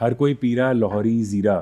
हर कोई पी रहा लाहौरी ज़ीरा.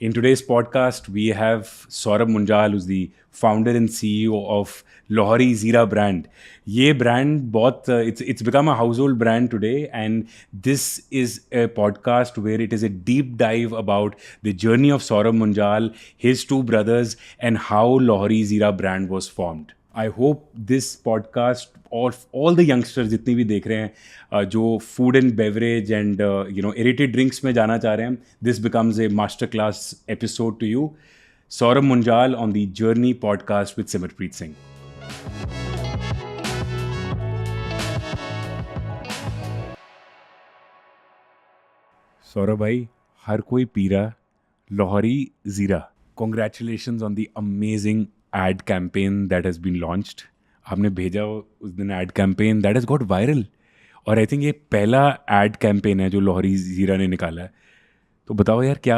In today's podcast, we have Saurabh Munjal, who's the founder and CEO of Lahori Zira brand. ये brand बहुत it's become a household brand today, and this is a podcast where it is a deep dive about the journey of Saurabh Munjal, his two brothers, and how Lahori Zira brand was formed. I hope this podcast all the youngsters जितनी भी देख रहे हैं जो food and beverage and aerated drinks में जाना चाह रहे हैं, this becomes a master class episode to you. Saurabh Munjal on the journey podcast with Simarpreet Singh. Saurabh भाई, हर कोई पी रहा Lahori Zeera. Congratulations on the amazing ad campaign that has been launched. आपने भेजा उस दिन ad campaign that has got viral. और आई थिंक ये पहला ad campaign है जो लाहौरी ज़ीरा ने निकाला है. तो बताओ यार, क्या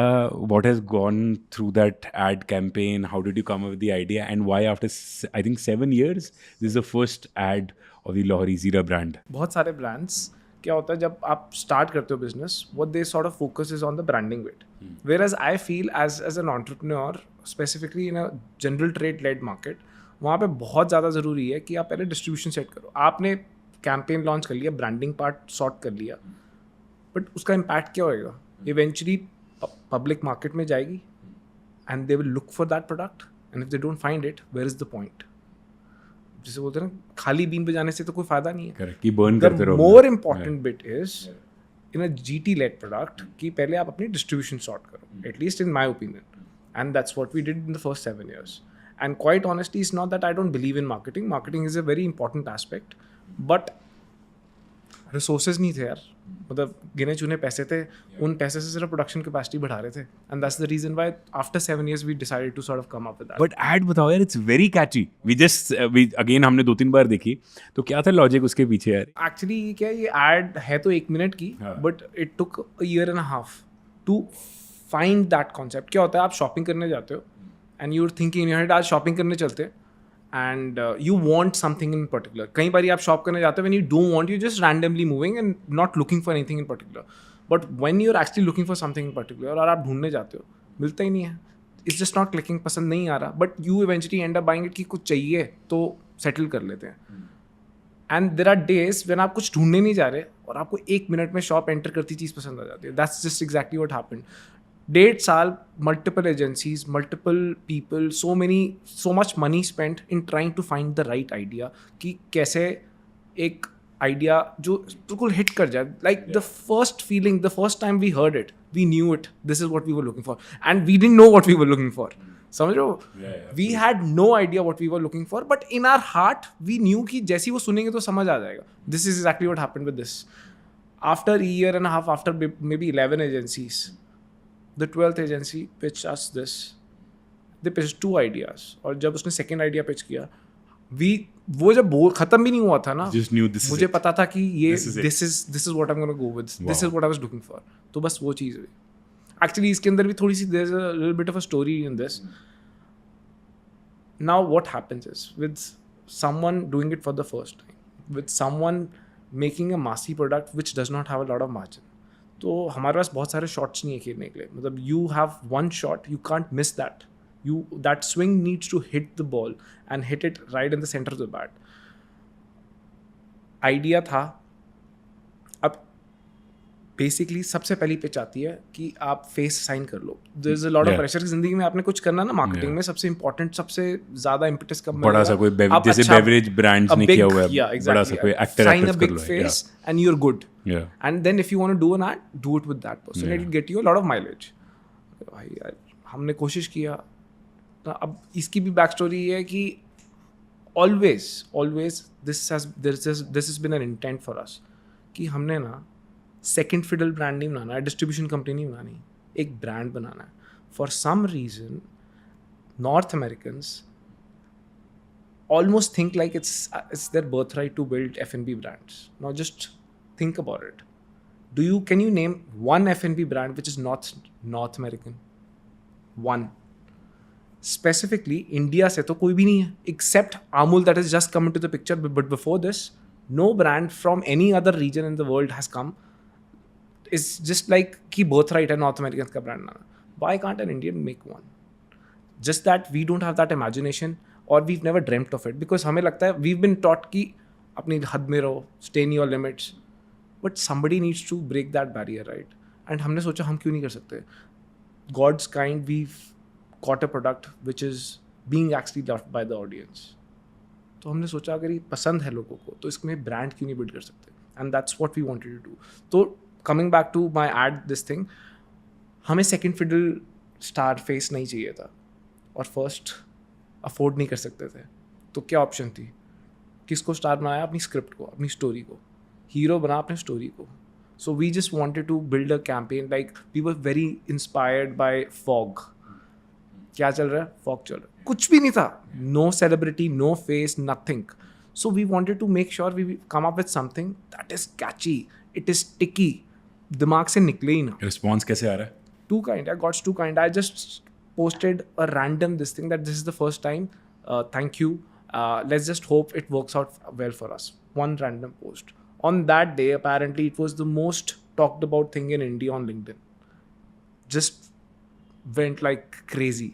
what has gone through that ad campaign? How did you come up with the idea? And why after I think 7 years this is the first ad of the Lahori ज़ीरा brand? बहुत सारे ब्रांड्स क्या होता है जब आप स्टार्ट करते हो business, what they sort of focus is on the branding bit, where as I feel as an entrepreneur specifically in a general trade led market, वहाँ पे बहुत ज़्यादा ज़रूरी है कि आप पहले डिस्ट्रीब्यूशन सेट करो. आपने कैंपेन लॉन्च कर लिया, ब्रांडिंग पार्ट सॉर्ट कर लिया, बट उसका इम्पैक्ट क्या होएगा? इवेंचुअली पब्लिक मार्केट में जाएगी and they will look for that product, and if they don't find it, where is the point? जैसे बोलते हैं ना, खाली बीन बजाने से तो कोई फायदा नहीं है. Correct, कि burn करते रहो. More important bit is in a GT led product कि पहले आप अपनी डिस्ट्रीब्यूशन सॉर्ट करो, at least in my opinion. And that's what we did in the first 7 years. And quite honestly, it's not that I don't believe in marketing. Marketing is a very important aspect. But resources नहीं थे यार. मतलब गिने चुने पैसे थे, उन पैसे से सिर्फ प्रोडक्शन कैपेसिटी बढ़ा रहे थे. And that's the reason why after 7 years we decided to sort of come up with that. But ad बताओ यार, it's very catchy. We again हमने 2-3 बार देखी. तो क्या था लॉजिक उसके पीछे यार? Actually क्या ये ad है तो 1 मिनट की, but it took a year and a half to find that concept. क्या होता है, आप शॉपिंग करने जाते हो and you're thinking in your head आज शॉपिंग करने चलते हैं, and you want something in particular. कई बार आप शॉप करने जाते हो when you don't want, you're just randomly moving and not looking for anything in particular. But when you're actually looking for something in particular और आप ढूंढने जाते हो, मिलता ही नहीं है. It's just not clicking, पसंद नहीं आ रहा, but you eventually end up buying it कि कुछ चाहिए तो settle कर लेते हैं. And there are days when आप कुछ ढूंढने नहीं जा रहे और आपको 1 मिनट में शॉप एंटर करती चीज़ पसंद आ जाती है. That's just exactly what happened. 1.5 साल, multiple agencies, multiple people, so much money spent in trying to find the right idea कि कैसे एक idea जो बिल्कुल hit कर जाए. Like the first feeling, the first time we heard it, we knew it. This is what we were looking for, and we didn't know what we were looking for. समझ रहे हो? We had no idea what we were looking for, but in our heart we knew कि जैसे ही वो सुनेंगे तो समझ आ जाएगा. This is exactly what happened with this. After a year and a half, after maybe 11 agencies, the 12th agency pitched us this. They pitched 2 ideas. और जब उसने second idea pitch किया, वो जब खत्म भी नहीं हुआ था ना, मुझे पता था कि ये this is what I'm gonna go with. Wow. This is what I was looking for. तो बस वो चीज़ हुई. Actually इसके अंदर भी थोड़ी सी there's a little bit of a story in this. Now what happens is with someone doing it for the first time, with someone making a massy product which does not have a lot of margin, तो हमारे पास बहुत सारे shots नहीं है खेलने के लिए. मतलब you have one shot, you can't miss that. That swing needs to hit the ball and hit it right in the centre of the bat. Idea था. अब बेसिकली सबसे पहली पिच आती है कि आप फेस साइन कर लो. There is a lot of pressure. जिंदगी में आपने कुछ करना ना, मार्केटिंग में सबसे इंपॉर्टेंट, सबसे ज्यादा इंपैक्ट कब बड़ा सा कोई जैसे बेवरेज ब्रांड्स ने किया हुआ है, बड़ा सा कोई actor sign a big face and you are good. And then if you want to do an ad, do it with that person. It will get you a lot of mileage. भाई यार हमने कोशिश किया. अब इसकी भी back story है कि always this has been an intent for us कि हमने ना सेकेंड फिडल ब्रांड नहीं बनाना है, डिस्ट्रीब्यूशन कंपनी नहीं बनानी, एक ब्रांड बनाना है. For some reason North Americans almost think like it's their birthright to build F&B brands. Now just think about it. Can you name one F&B brand which is North American? One. Specifically India से तो कोई भी नहीं है except Amul that has just come into the picture. But before this, no brand from any other region in the world has come is just like कि birthright है North Americans का brand banana. Why can't an Indian make one? Just that we don't have that imagination or we've never dreamt of it because हमें लगता है we've been taught कि अपनी हद में रहो, stay in your limits. But somebody needs to break that barrier, right? And हमने सोचा हम क्यों नहीं कर सकते? God's kind, we've got a product which is being actually loved by the audience. तो हमने सोचा अगर ये पसंद है लोगों को तो इसमें ब्रांड क्यों नहीं बिल्ड कर सकते? And that's what we wanted to do. तो coming back to my ad, this thing, हमें second fiddle star face नहीं चाहिए था और first afford नहीं कर सकते थे. तो क्या ऑप्शन थी? किसको स्टार बनाया? अपनी स्क्रिप्ट को, अपनी स्टोरी को. हीरो बना अपने स्टोरी को. So we just wanted to build a campaign, like we were very inspired by Fog. क्या चल रहा है? Fog चल रहा है. कुछ भी नहीं था. No celebrity, no face, nothing. So we wanted to make sure we come up with something that is catchy. It is sticky. दिमाग से निकले ही ना. Response कैसे आ रहा है? Too kind. I got too kind. I just posted a random this thing that this is the first time. Thank you. Let's just hope it works out well for us. One random post. On that day, apparently, it was the most talked about thing in India on LinkedIn. Just went like crazy.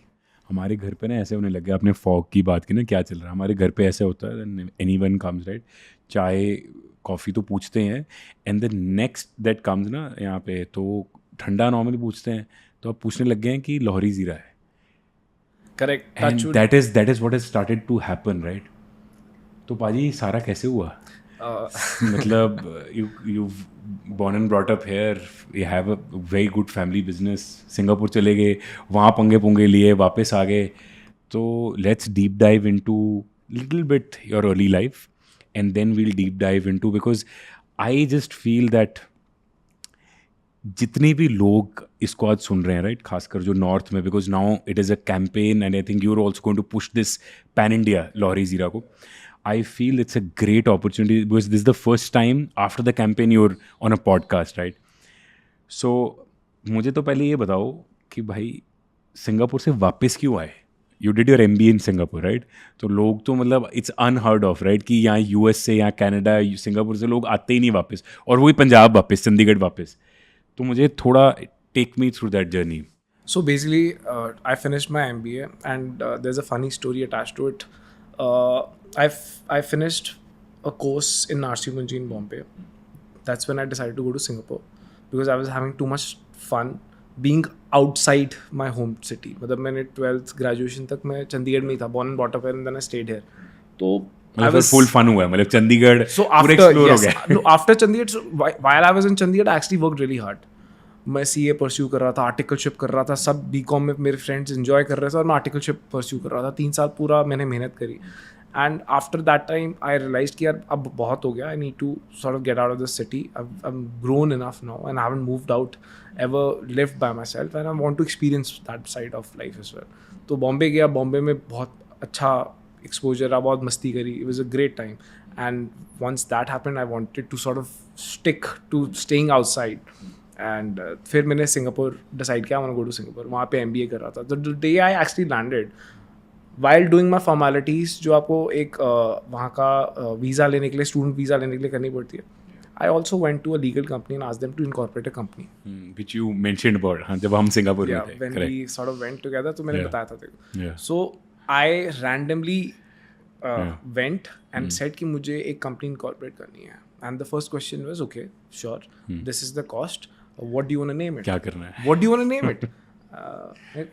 हमारे घर पे ना ऐसे होने लग गया. आपने fog की बात की ना, क्या चल रहा है हमारे घर पे ऐसे होता है. एनीवन कम्स, राइट, चाय कॉफ़ी तो पूछते हैं and the next that comes ना यहाँ पे तो ठंडा नॉर्मली पूछते हैं. तो अब पूछने लग गए हैं कि लाहौरी ज़ीरा है. Correct. And that is what has started to happen, right. तो पाजी सारा कैसे हुआ? मतलब you born and brought up here, you have a very good family business. Singapore चले गए, वहाँ पंगे पुंगे लिए, वापस आ गए. तो let's deep dive into little bit your early life and then we'll deep dive into, because I just feel that जितने भी लोग इसको आज सुन रहे हैं, राइट, खासकर जो नॉर्थ में, because now it is a campaign and I think you are also going to push this pan India Lahori Zeera को. I feel it's a great opportunity because this is the first time after the campaign you're on a podcast, right? So मुझे तो पहले ये बताओ कि भाई Singapore से वापस क्यों आए? You did your MBA in Singapore, right? तो लोग तो मतलब it's unheard of, right? कि यहाँ US से, यहाँ कनाडा, सिंगापुर से लोग आते ही नहीं वापस, और वही पंजाब वापस, चंडीगढ़ वापस. तो मुझे थोड़ा take me through that journey. So basically, I finished my MBA and there's a funny story attached to it. I finished a course in Narsi Munji in Bombay. That's when I decided to go to Singapore because I was having too much fun being outside my home city. मतलब मैंने 12th graduation तक मैं चंडीगढ़ में ही था, born and brought up here, and then I stayed here. तो I was full fun हुआ, मतलब चंडीगढ़ पूरा explore हो गया. No, after Chandigarh, so while I was in Chandigarh, I actually worked really hard. मैं CA परस्यू कर रहा था, आर्टिकलशिप कर रहा था, सब BCom में मेरे फ्रेंड्स इन्जॉय कर रहे थे और मैं आर्टिकलशिप परस्यू कर रहा था. 3 साल पूरा मैंने मेहनत करी. And after that time I realise कि यार अब बहुत हो गया. I need to sort of get out of this city. I am grown enough now and I haven't moved out ever, lived by myself, and I want to experience that side of life as well. तो बॉम्बे गया. बॉम्बे में बहुत अच्छा exposure रहा, बहुत मस्ती करी. It was a great time. And once that happened I wanted to sort of stick to staying outside. एंड फिर मैंने सिंगापुर डिसाइड किया, मैंने गो टू सिंगापुर. वहाँ पे MBA कर रहा था. तो the day I actually landed, while doing my formalities, जो आपको एक वहाँ का वीज़ा लेने के लिए, स्टूडेंट वीज़ा लेने के लिए करनी पड़ती है, I also went to a legal company and asked them to incorporate a company, which you mentioned about. हाँ, जब हम सिंगापुर में थे, when we sort of went together, तो मैंने बताया था तेरे. So I randomly went and said कि मुझे एक कंपनी इनकॉर्पोरेट करनी है. And the first question was, okay sure, this is the cost, what do you want to name it? क्या करना है? What do you want to name it?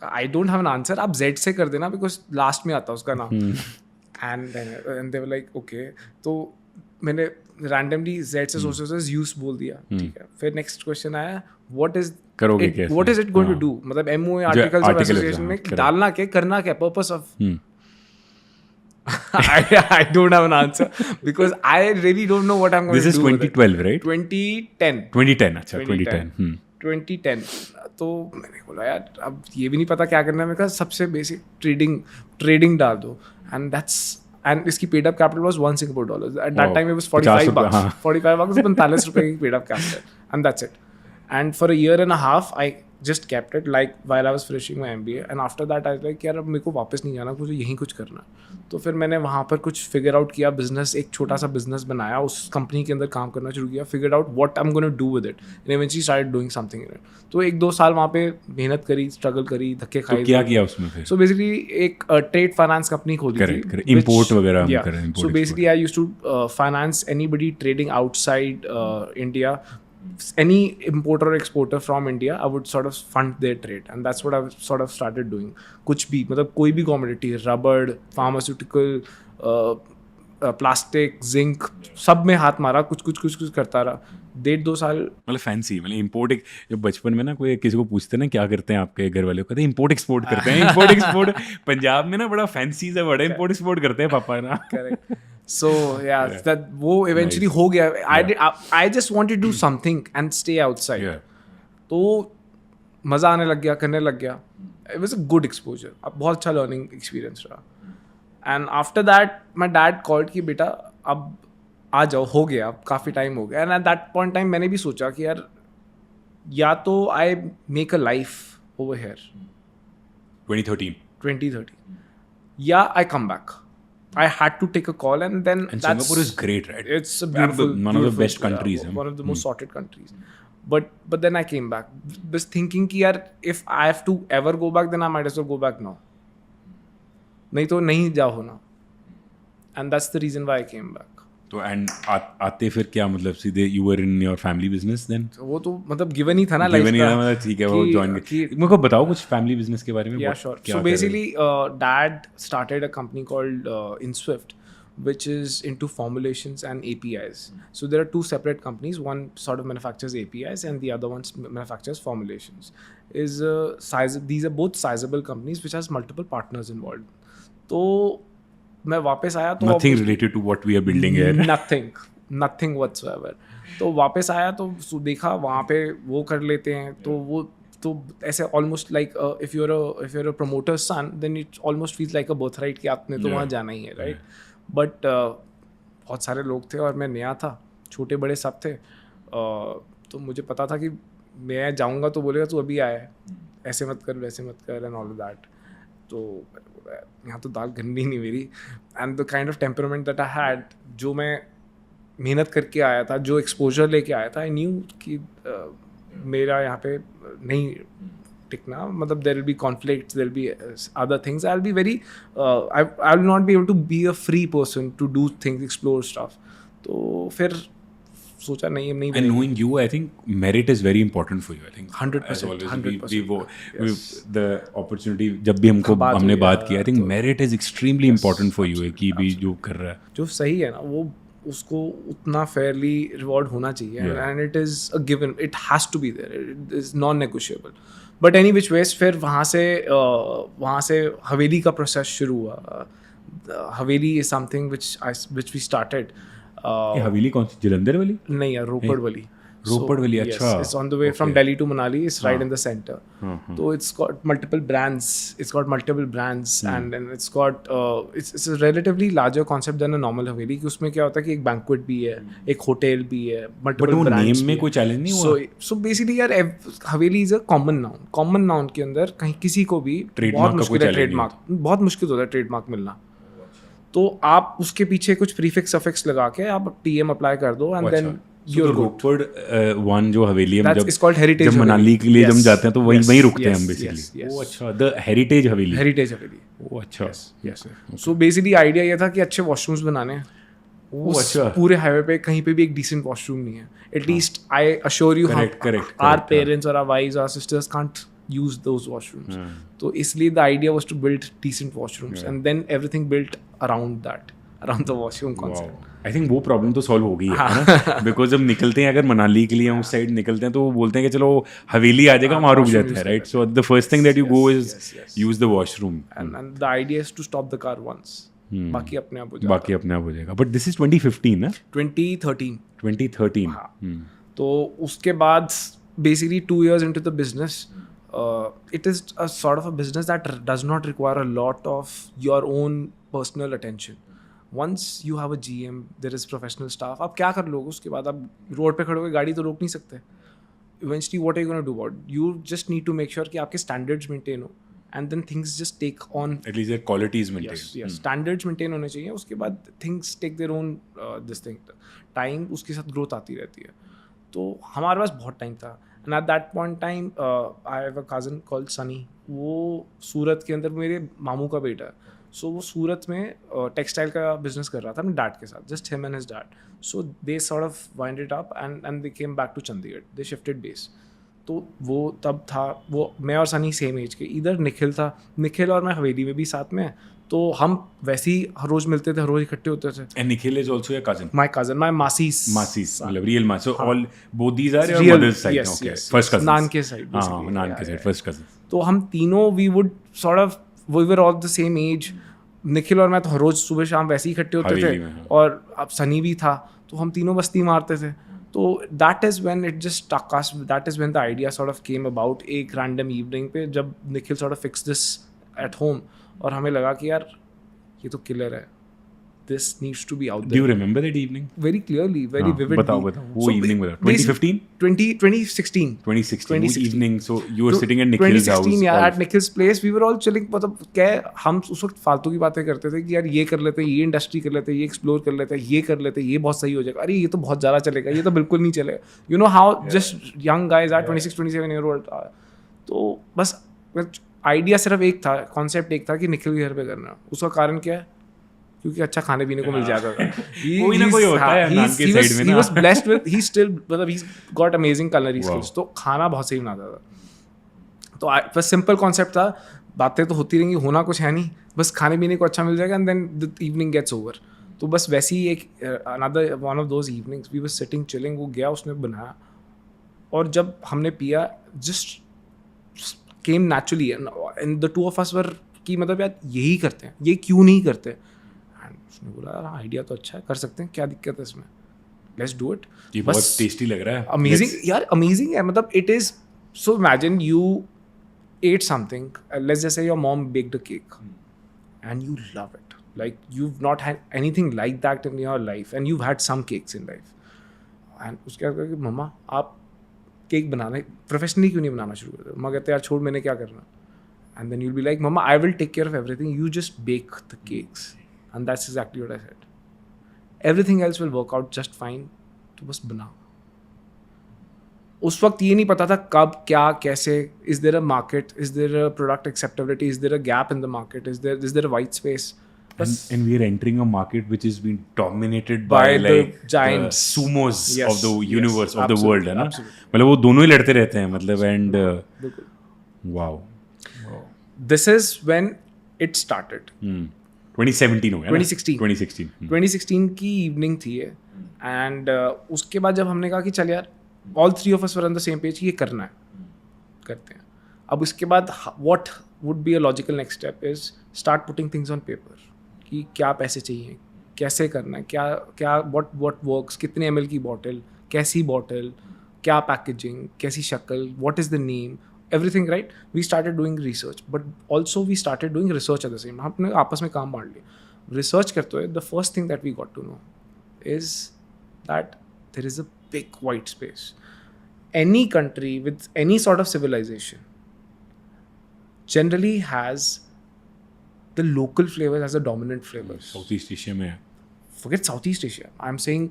I don't have an answer. आप Z से कर देना because last में आता है उसका नाम. And they were like, okay. तो मैंने randomly Z से सोच सोच यूज बोल दिया. ठीक है. फिर next question आया, what is it going to do? मतलब MOA articles of association में डालना क्या, करना क्या, purpose of. I don't have an answer because I really don't know what I'm going to do. This is 2012, right? 2010. अच्छा, 2010. 2010. तो मैंने बोला यार अब ये भी नहीं पता क्या करना है. मैंने कहा सबसे बेसिक ट्रेडिंग डाल दो. एंड इसकी paid up capital was $1 Singapore. At that time it was $45. $45 45 रुपए की paid up capital, and that's it. And for a year and a half I just kept it like while I was finishing my MBA, and after that I was like यार अब मेरे को वापस नहीं जाना, मुझे यहीं कुछ करना है। तो फिर मैंने वहाँ पर कुछ फिगर आउट किया, बिजनेस, एक छोटा सा बिजनेस बनाया, उस कंपनी के अंदर काम करना शुरू किया, figure out what I am gonna do with it, and eventually started doing something in it. तो 1-2 साल वहाँ पे मेहनत करी, स्ट्रगल करी, धक्के खाए। तो क्या किया उसमें फिर? सो बेसिकली एक ट्रेड फाइनेंस कंपनी खोली थी, इंपोर्ट वगैरह yeah. कर रहे हैं। So basically I used to finance anybody trading outside India. Any importer or exporter from India, I would sort of fund their trade, and that's what I've sort of started doing. कुछ भी मतलब कोई भी commodity, rubber, pharmaceutical, plastic, zinc, सब में हाथ मारा, कुछ करता रहा 1.5-2 साल। मतलब फैंसी, मतलब इम्पोर्ट, जो बचपन में ना कोई किसी को पूछते ना क्या करते हैं आपके घर वाले, कहते हैं इम्पोर्ट एक्सपोर्ट करते हैं। इम्पोर्ट एक्सपोर्ट पंजाब में ना बड़ा फैंसी सा वर्ड है, इम्पोर्ट एक्सपोर्ट करते हैं पापा ना। करेक्ट। So yeah, that वो eventually हो गया। I just wanted to do something and stay outside. तो मज़ा आने लग गया, करने लग गया। It was a good exposure, अब बहुत अच्छा learning experience रहा। And after that my dad called कि बेटा अब आ जाओ, हो गया, अब काफ़ी टाइम हो गया। And at that point time मैंने भी सोचा कि यार या तो I make a life over here 2013 या I come back. I had to take a call, and then and Singapore is great, right? It's a beautiful, one of the best countries, one of the most sorted countries. But then I came back, just thinking कि यार if I have to ever go back, then I might as well go back now. नहीं तो नहीं जाओ ना, and that's the reason why I came back. तो and आते फिर क्या मतलब सीधे you were in your family business then? वो तो मतलब गिवन ही था ना, लाइफ का, मतलब ठीक है वो जॉइन किया। मेरे को बताओ कुछ फैमिली बिजनेस के बारे में। Yeah, sure. So basically dad started a company called InSwift, which is into formulations and APIs. So there are two separate companies. One sort of manufactures APIs and the other one manufactures formulations. These are both sizable companies which has multiple partners involved. तो मैं वापस आया तो nothing related to what we are building here. nothing whatsoever. तो वापस आया तो देखा वहाँ पे वो कर लेते हैं, तो वो तो ऐसे almost like if you're a promoter's son then it almost feels like a birthright कि आपने तो वहाँ जाना ही है, राइट? बट बहुत सारे लोग थे और मैं नया था, छोटे बड़े सब थे, तो मुझे पता था कि मैं जाऊँगा तो बोलेगा तू अभी आया है, ऐसे मत कर वैसे मत कर एंड ऑल ऑफ दैट। तो यहाँ तो दाल गंदी नहीं मेरी, and the kind of temperament that I had, जो मैं मेहनत करके आया था, जो एक्सपोजर लेके आया था, आई न्यू कि मेरा यहाँ पे नहीं टिकना, मतलब there will be conflicts, there will be other things, I will be very I will not be able to be a free person to do things, explore stuff. तो फिर सोचा नहीं। And knowing you, I think merit is very important for you. I think 100%. The opportunity जब भी हमने बात की, I think merit is extremely important for you कि भी जो कर रहा है, जो सही है ना, वो उसको उतना फेयरली रिवॉर्ड होना चाहिए, and it is a given, it has to be there, it is non negotiable. But any which ways फिर वहाँ से हवेली का प्रोसेस शुरू हुआ। Haveli is something which we started. Haveli कौन सी, जलंधर वाली? नहीं यार, रोपड़ वाली। रोपड़ वाली, अच्छा। It's on the way from Delhi to Manali. It's right in the center. So it's got multiple brands. And then it's got it's a relatively larger concept than a normal हवेली, कि उसमें क्या होता है कि एक banquet भी है, एक होटल भी है, multiple brands। नेम में कोई चैलेंज नहीं हुआ? So basically यार हवेली is a common noun के अंदर कहीं किसी को भी बहुत मुश्किल है ट्रेडमार्क, बहुत मुश्किल होता है ट्रेडमार्क मिलना। तो आप उसके पीछे कुछ प्रीफिक्स सफिक्स लगा के आप TM अप्लाई कर दो, एंड देन रोपड़ वन जो हवेली है, जब मनाली के लिए जब जाते हैं तो वहीं रुकते हैं हम बेसिकली। वो अच्छा, द हेरिटेज हवेली। वो अच्छा। सो बेसिकली आइडिया ये था कि अच्छे वॉशरूम्स बनाने हैं। अच्छा, पूरे हाईवे पे कहीं पे भी एक डिसेंट वॉशरूम नहीं है। At least I assure you our parents और आवर वाइव्स और sisters can't use those washrooms. तो इसलिए the idea was to build decent washrooms, and then everything built around the washroom concept. I think वो problem तो solve हो गई है ना, बिकॉज जब निकलते हैं अगर मनाली के लिए उस साइड निकलते हैं तो वो बोलते हैं कि चलो हवेली आ जाएगा, वहाँ रुक जाते हैं, right? So the first thing that you go is use the washroom, and the idea is to stop the car once. बाकी अपने आप हो जाएगा। बट दिस इज 2015 ना? 2013। तो उसके बाद basically 2 years into the business, it is a sort of a business that does not require a lot of your own personal attention. Once you have a GM, there is professional staff. आप क्या कर लोगे उसके बाद? आप road पे खड़े होकर गाड़ी तो रोक नहीं सकते। eventually what are you going to do about it? You just need to make sure कि आपके standards maintain हो, and then things just take on. At least their quality is maintained. Yes, standards maintain होने चाहिए. उसके बाद things take their own this thing. Time उसके साथ growth आती रहती है. तो हमारे पास बहुत टाइम था. And at that point time, I have a cousin called Sunny. वो सूरत के अंदर मेरे मामू का बेटा है. सो वो सूरत में टेक्सटाइल का बिजनेस कर रहा था अपने डैड के साथ, just him and his dad. So they sort of wind it up and they came back to Chandigarh. They shifted base. तो वो तब था, वो मैं और सनी सेम एज के. इधर निखिल था, निखिल और मैं हवेली में भी साथ में. तो हम वैसे ही हर रोज मिलते थे, हर रोज इकट्ठे होते थे. And Nikhil is also your cousin? My cousin, my Masi's मतलब real Masi. So all both these are your Real, mother's side. yes, Okay. yes, First cousins. नान के side. हाँ, नान के side. First cousins. तो हम तीनों we would sort of, we were all the same age. Nikhil और मैं तो हर रोज सुबह शाम वैसे ही इकट्ठे होते थे. और अब सनी भी था, तो हम तीनों बस्ती मारते थे. तो that is when it just stuck us. That is when the idea sort of came about. एक रैंडम इवनिंग पे जब Nikhil sort of fix this at home, और हमें लगा कि यार ये तो किलर है. This needs to be out there. Do you remember that evening? Very clearly, very vividly. बताओ. वो evening बताओ. 2015? 2016. 2016. वो evening. So you were sitting at Nikhil's house. 2016, yeah, at Nikhil's place. We were all chilling. मतलब क्या हम उस वक्त फालतू की बातें करते थे कि यार ये कर लेते हैं, ये इंडस्ट्री कर लेते हैं, ये एक्सप्लोर कर लेते हैं, ये कर लेते हैं, ये बहुत सही हो जाएगा. अरे ये तो बहुत ज़्यादा चलेगा, ये तो बिल्कुल नहीं चलेगा. You know how just young guys are 26-27-year-old. तो बस आइडिया सिर्फ एक था, कॉन्सेप्ट एक था कि निखिल के घर पे करना. उसका कारण क्या है? क्योंकि अच्छा खाने पीने को मिल जाता था. कोई ना कोई होता है नान के साइड में ना. He was blessed with, he still, मतलब he's got amazing culinary skills. तो खाना बहुत सही बनाता था. तो बस सिंपल कॉन्सेप्ट था. बातें तो होती रहेंगी, होना कुछ है नहीं, बस खाने पीने को अच्छा मिल जाएगा and then the evening gets over. तो बस वैसे ही एक another one of those evenings we were sitting chilling. वो गया, उसने बनाया, और जब हमने पिया just came naturally. And the two of us were कि मतलब यार यही करते हैं, ये क्यों नहीं करते. उसने बोला यार आइडिया तो अच्छा है, कर सकते हैं, क्या दिक्कत है इसमें, लेट्स डू इट. ये बहुत टेस्टी लग रहा है. अमेजिंग यार, अमेजिंग है. मतलब it is so, imagine you ate something, let's just say your mom baked a cake and you love it, like you have not had anything like that in your life and you had some cakes in life. एंड उसके बाद कि मम्मा आप cake बनाना professionally क्यों नहीं बनाना शुरू करते. मम्मा कहते यार छोड़, मैंने क्या करना. And then you'll be like, Mama, I will take care of everything. You just bake the cakes. And that's exactly what I said. Everything else will work out just fine. तो बस बनाओ. उस वक्त ये नहीं पता था कब, क्या, कैसे. Is there a market? Is there a product acceptability? Is there a gap in the market? Is there a white space? And we are entering a market which is being dominated by the like giants, the sumos yes, of the universe, yes, of the world, है ना. Absolutely. मतलब वो दोनों ही लड़ते रहते हैं, मतलब. And wow. This is when it started. 2017 हो गया. 2016. 2016 की इवनिंग थी ये. एंड उसके बाद जब हमने कहा कि चल यार, all three of us were on the same page, ये करना है, करते हैं. अब उसके बाद what would be a logical next step is start putting things on paper. कि क्या पैसे चाहिए, कैसे करना है, क्या व्हाट वर्क्स, कितने ml की बॉटल, कैसी बॉटल, क्या पैकेजिंग, कैसी शक्ल, what is the name, everything, right? We started doing research, but also we started doing research at the same time. हमने आपस में काम बांट लिया. Research करते हुए, the first thing that we got to know is that there is a big white space. Any country with any sort of civilization generally has the local flavors as the dominant flavors. Southeast Asia में. Forget Southeast Asia. I'm saying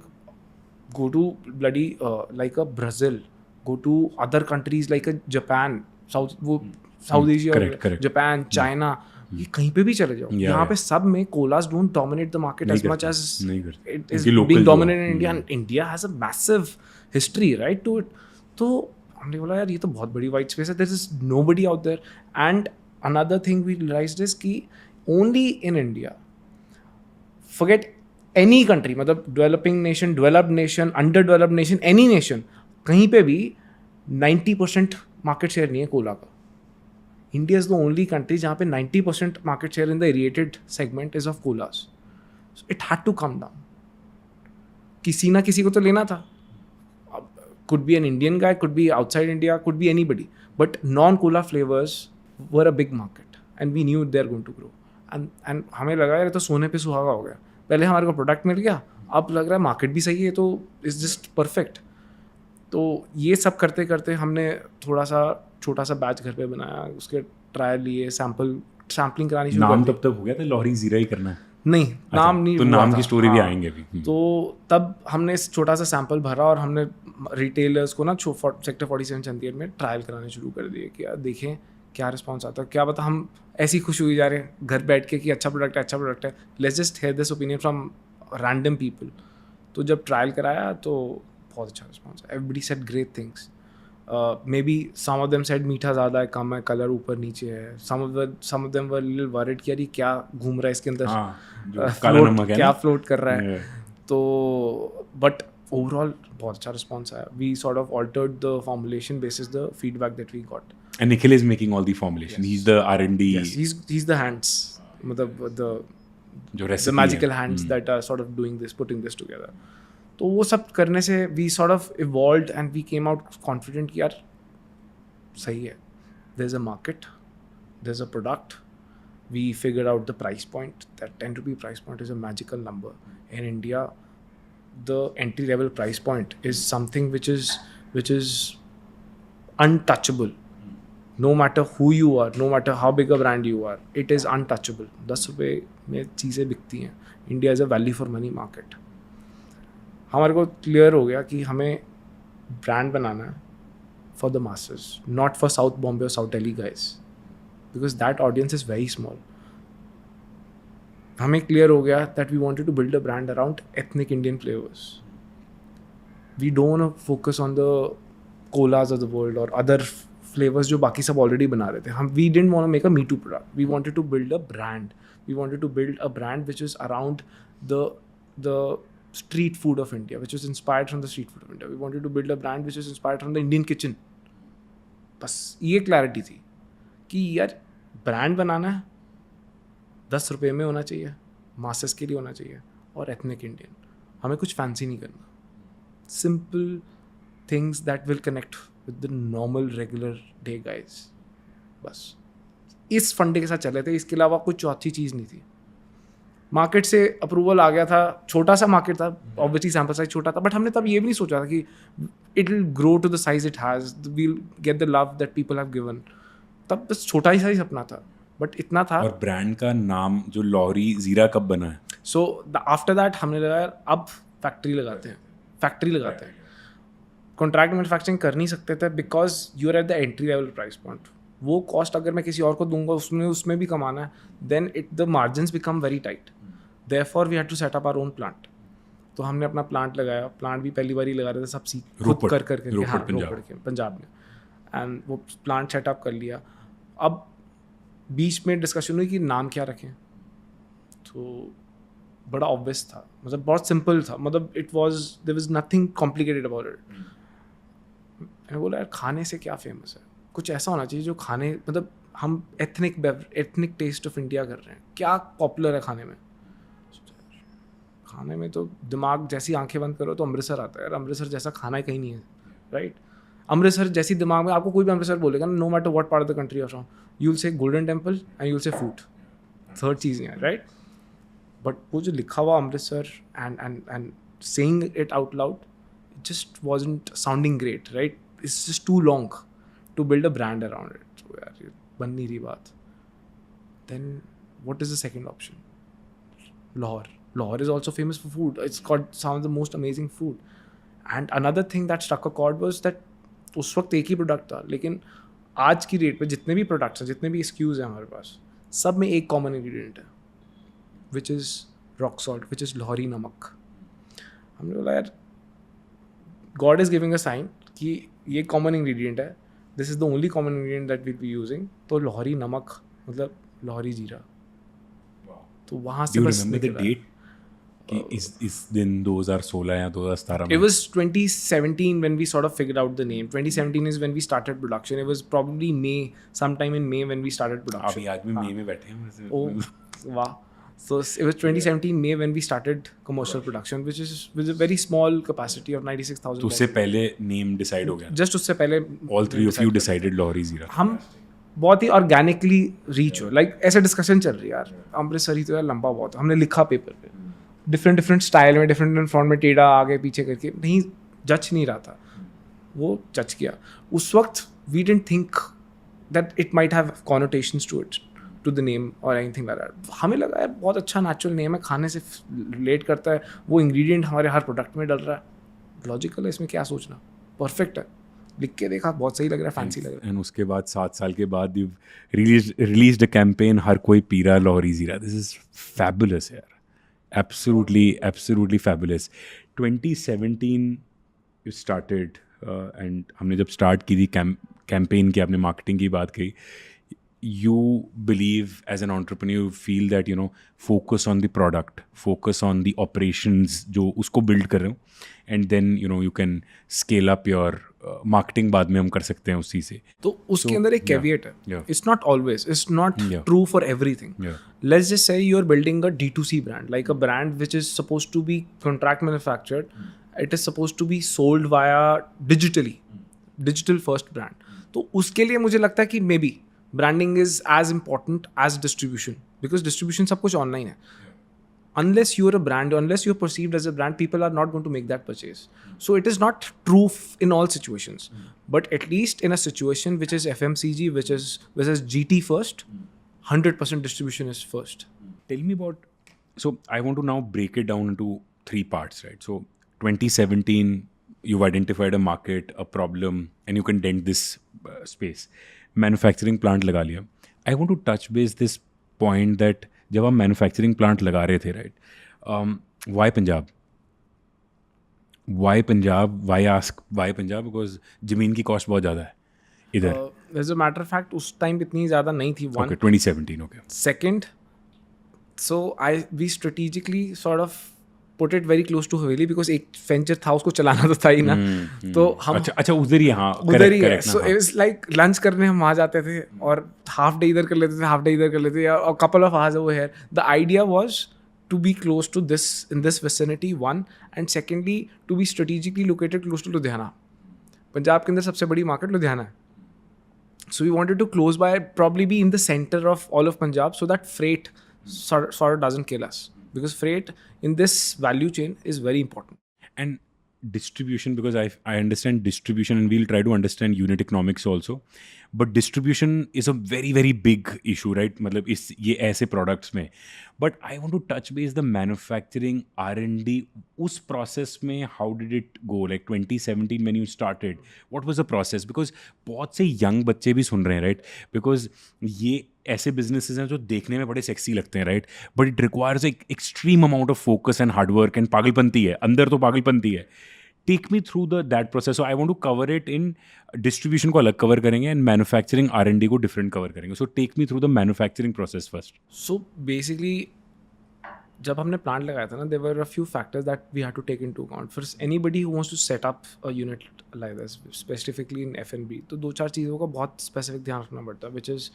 go to bloody like a Brazil. Go to other countries like a Japan. South Asia, correct. Japan, China, ये कहीं पे भी चले जाओ, यहाँ पे सब में colas don't dominate the market as much as it is being dominant in India. And India has a massive history, right, to it. तो हमने बोला यार ये तो बहुत बड़ी white space है, there is nobody out there. And another thing we realized is कि only in India, forget any country, मतलब developing nation, developed nation, underdeveloped nation, any nation, कहीं पे भी 90% मार्केट शेयर नहीं है कोला का. India is the only country जहाँ पे 90% market share in the aerated segment is of colas. It had to come down. किसी ना किसी को तो लेना था. Could be an Indian guy, could be outside India, could be anybody, but non cola flavours were a big market and we knew they are going to grow. And हमें लगा यार तो सोने पे सुहागा हो गया. पहले हमारे को प्रोडक्ट मिल गया, अब लग रहा है मार्केट भी सही है, तो इट्स जस्ट परफेक्ट. तो ये सब करते करते हमने थोड़ा सा छोटा सा बैच घर पे बनाया, उसके ट्रायल लिए, सैम्पलिंग करानी शुरू नाम कर दी। तब तक हो गया था लॉहरी जीरा ही करना है? नहीं, नाम नहीं तो हुआ नाम था। की स्टोरी भी हाँ। आएंगे अभी। तो तब हमने छोटा सा सैंपल भरा और हमने रिटेलर्स को ना सेक्टर 47 चंडीगढ़ में ट्रायल कराने शुरू कर दिए कि यार देखें क्या रिस्पॉन्स आता है, क्या पता हम ऐसी खुश हुई जा रहे हैं घर बैठ के कि अच्छा प्रोडक्ट है, let's just hear this opinion from random people. तो जब ट्रायल कराया तो बहुत अच्छा response, everybody said great things. Maybe some of them said मीठा ज़्यादा है, कम है, कलर ऊपर नीचे है, some of them were little worried कि यार ये क्या घूम रहा है इसके अंदर, काला नमक है क्या ना? फ्लोट कर रहा है। तो बट ओवरऑल बहुत अच्छा रिस्पॉन्स आया। We sort of altered the formulation basis the feedback that we got. And Nikhil is making all the formulation. He's the R&D. Yes, he's the hands, मतलब जो the recipe magical है. hands that are sort of doing this, putting this together. तो वो सब करने से we sort of evolved and we came out confident कि यार सही है, there's a market, there's a product. We figured out the price point. That 10 rupee price point is a magical number. In India, the entry level price point is something which is untouchable. No matter who you are, no matter how big a brand you are, it is untouchable. 10 रुपये में चीज़ें बिकती हैं. India is a value for money market. हमारे को clear हो गया कि हमें ब्रांड बनाना है for the masses, not for South Bombay or South Delhi guys, because that audience is very small. हमें क्लियर हो गया that we wanted to build a brand around ethnic Indian flavors. We don't want to focus on the colas of the world or other flavors जो बाकी सब already बना रहे थे. हम we didn't want to make a Me Too product. We wanted to build a brand. We wanted to build a brand which is around the street food of India, which was inspired from the street food of India. We wanted to build a brand which is inspired from the Indian kitchen. बस ये clarity थी कि यार brand बनाना है, 10 रुपये में होना चाहिए, मासेस के लिए होना चाहिए और एथनिक इंडियन. हमें कुछ फैंसी नहीं करना. Simple things that will connect with the normal regular day guys. बस इस फंडे के साथ चले थे. इसके अलावा कुछ चौथी चीज़ नहीं थी. मार्केट से अप्रूवल आ गया था, छोटा सा मार्केट था, ऑब्वियसली सैम्पल साइज छोटा था, बट हमने तब ये भी नहीं सोचा था कि it will grow to the size it has, we'll get the love that people have given. तब बस छोटा ही साइज अपना था, बट इतना था. और ब्रांड का नाम जो लॉहरी जीरा कब बना है? सो आफ्टर दैट हमने लगाया अब फैक्ट्री लगाते हैं. कॉन्ट्रैक्ट मैन्युफैक्चरिंग कर नहीं सकते थे because you are at the entry level price point. वो कॉस्ट अगर मैं किसी और को दूंगा उसमें भी कमाना है, then the margins become very tight. Therefore we had to set up our own plant. तो हमने अपना प्लांट लगाया. प्लांट भी पहली बार ही लगा रहे थे, सब सीख खुद कर पंजाब में. एंड वो प्लांट सेटअप कर लिया. अब बीच में डिस्कशन हुई कि नाम क्या रखें. तो बड़ा ऑब्वियस था, मतलब बहुत सिंपल था, मतलब there was nothing complicated about it. मैंने बोला यार खाने से क्या फेमस है, कुछ ऐसा होना चाहिए जो खाने, मतलब हम एथनिक टेस्ट ऑफ इंडिया कर रहे हैं, क्या पॉपुलर है खाने में. खाने में तो दिमाग जैसी आंखें बंद करो तो अमृतसर आता है. यार अमृतसर जैसा खाना ही कहीं नहीं है, राइट. अमृतसर जैसी दिमाग में आपको कोई भी अमृतसर बोलेगा ना, no matter what part of the country you are from, you will say Golden Temple and you will say food. Third चीज़ है, राइट. बट वो जो लिखा हुआ Amritsar and saying it out loud, it just wasn't sounding great, right. It's just too long to build a brand around it. तो यार ये बन नहीं रही बात. Then what is the second option? Lahore is also famous for food. It's got some of the most amazing food. And another thing that struck a chord was that उस वक्त एक ही प्रोडक्ट था, लेकिन आज की डेट पे जितने भी प्रोडक्ट्स हैं, जितने भी एक्सक्यूज़ हैं हमारे पास, सब में एक कॉमन इंग्रेडिएंट है, which is rock salt, which is Lahori नमक. हमने बोला यार god is giving a sign कि ये कॉमन इंग्रेडिएंट है, this is the only common ingredient that will be using. तो लाहौरी नमक मतलब लाहौरी जीरा. तो वहाँ से बस डेट कि इस दिन 2016 या 2017 में. It was 2017 when we sort of figured out the name. 2017 is when we started production. It was probably May, sometime in May when we started production. अभी आज भी मई में बैठे हैं. Oh, wow. So it was 2017 May when we started commercial production, which is with a very small capacity of 96,000. तो उससे पहले name decide हो गया? Just उससे पहले all three of you decided Lahori जीरा. हम बहुत ही ऑर्गेनिकली रीच हो, लाइक ऐसे डिस्कशन चल रही है यार. अमृतसर ही तो यार लंबा बहुत, हमने लिखा पेपर पे डिफरेंट स्टाइल में, डिफरेंट फॉर्म में, टेढ़ा आगे पीछे करके, नहीं जज नहीं रहा था. वो जज किया. उस वक्त we didn't think that it might have connotations to it, to the name or anything like that. हमें लगा यार बहुत अच्छा नेचुरल नेम है, खाने से रिलेट करता है, वो इंग्रेडिएंट हमारे हर प्रोडक्ट में डल रहा है, लॉजिकल है, इसमें क्या सोचना, परफेक्ट है. लिख के देखा, बहुत सही लग रहा है, फैंसी लग रहा है. एंड उसके बाद 7 साल के बाद यू रिलीज्ड अ कैंपेन, हर कोई पी रहा लाहौरी ज़ीरा. दिस इज फैबुलस यार, absolutely fabulous. 2017 you started and हमने जब स्टार्ट की थी कैंपेन की, आपने मार्केटिंग की बात कही. You believe as an entrepreneur, you feel that, you know, focus on the product, focus on the operations जो उसको build कर रहे हो, and then, you know, you can scale up your marketing बाद में हम कर सकते हैं उसी से. तो उसके अंदर एक caveat है. It's not always, it's not true for everything. Let's just say you're building a D2C brand, like a brand which is supposed to be contract manufactured. It is supposed to be sold via digital first brand. तो उसके लिए मुझे लगता है कि maybe branding is as important as distribution, because distribution सब कुछ online है. Unless you're a brand, unless you're perceived as a brand, people are not going to make that purchase. So it is not true in all situations. But at least in a situation which is FMCG, which is GT first, 100% distribution is first. Tell me about, so I want to now break it down into 3 parts, right? So 2017, you've identified a market, a problem, and you can dent this space. Manufacturing plant लगा लिया. I want to touch base this point that जब हम manufacturing plant लगा रहे थे, right, Y Punjab, because ज़मीन की cost बहुत ज़्यादा है इधर. As a matter of fact उस टाइम इतनी ज़्यादा नहीं थी. 2017. Okay. Second, so we strategically sort of put it very close to Haveli, because एक वेंचर था, उसको चलाना तो था ही ना. तो हम अच्छा उधर ही, हाँ उधर ही है. So it was like lunch करने हम वहाँ जाते थे और हाफ डे इधर कर लेते थे, हाफ डे इधर कर लेते थे, और couple of hours over here. The idea was to be close to this in this vicinity, one, and secondly to be strategically located close to Ludhiana. Punjab के अंदर सबसे बड़ी मार्केट लुधियाना है. So we wanted to close by, probably be in the center of all of Punjab, so that freight sort of doesn't kill us, because freight in this value chain is very important. And distribution, because I understand distribution, and we'll try to understand unit economics also, but distribution is a very very big issue, right? मतलब इस ये ऐसे products में. But I want to touch base the manufacturing R&D, उस process में how did it go? Like 2017 when you started, what was the process? Because बहुत से young बच्चे भी सुन रहे हैं, right? Because ये ऐसे businesses हैं जो देखने में बड़े sexy लगते हैं, right? But it requires an extreme amount of focus and hard work, and पागलपंती है अंदर, तो पागलपंती है. Take me through that process. So I want to cover it in distribution को अलग cover करेंगे, and manufacturing R&D को different cover करेंगे. So take me through the manufacturing process first. So basically, जब हमने प्लांट लगाया था ना, there were a few factors that we had to take into account. For anybody who wants to set up a unit like this, specifically in F&B, तो 2-4 चीज़ों का बहुत specific ध्यान रखना पड़ता है, which is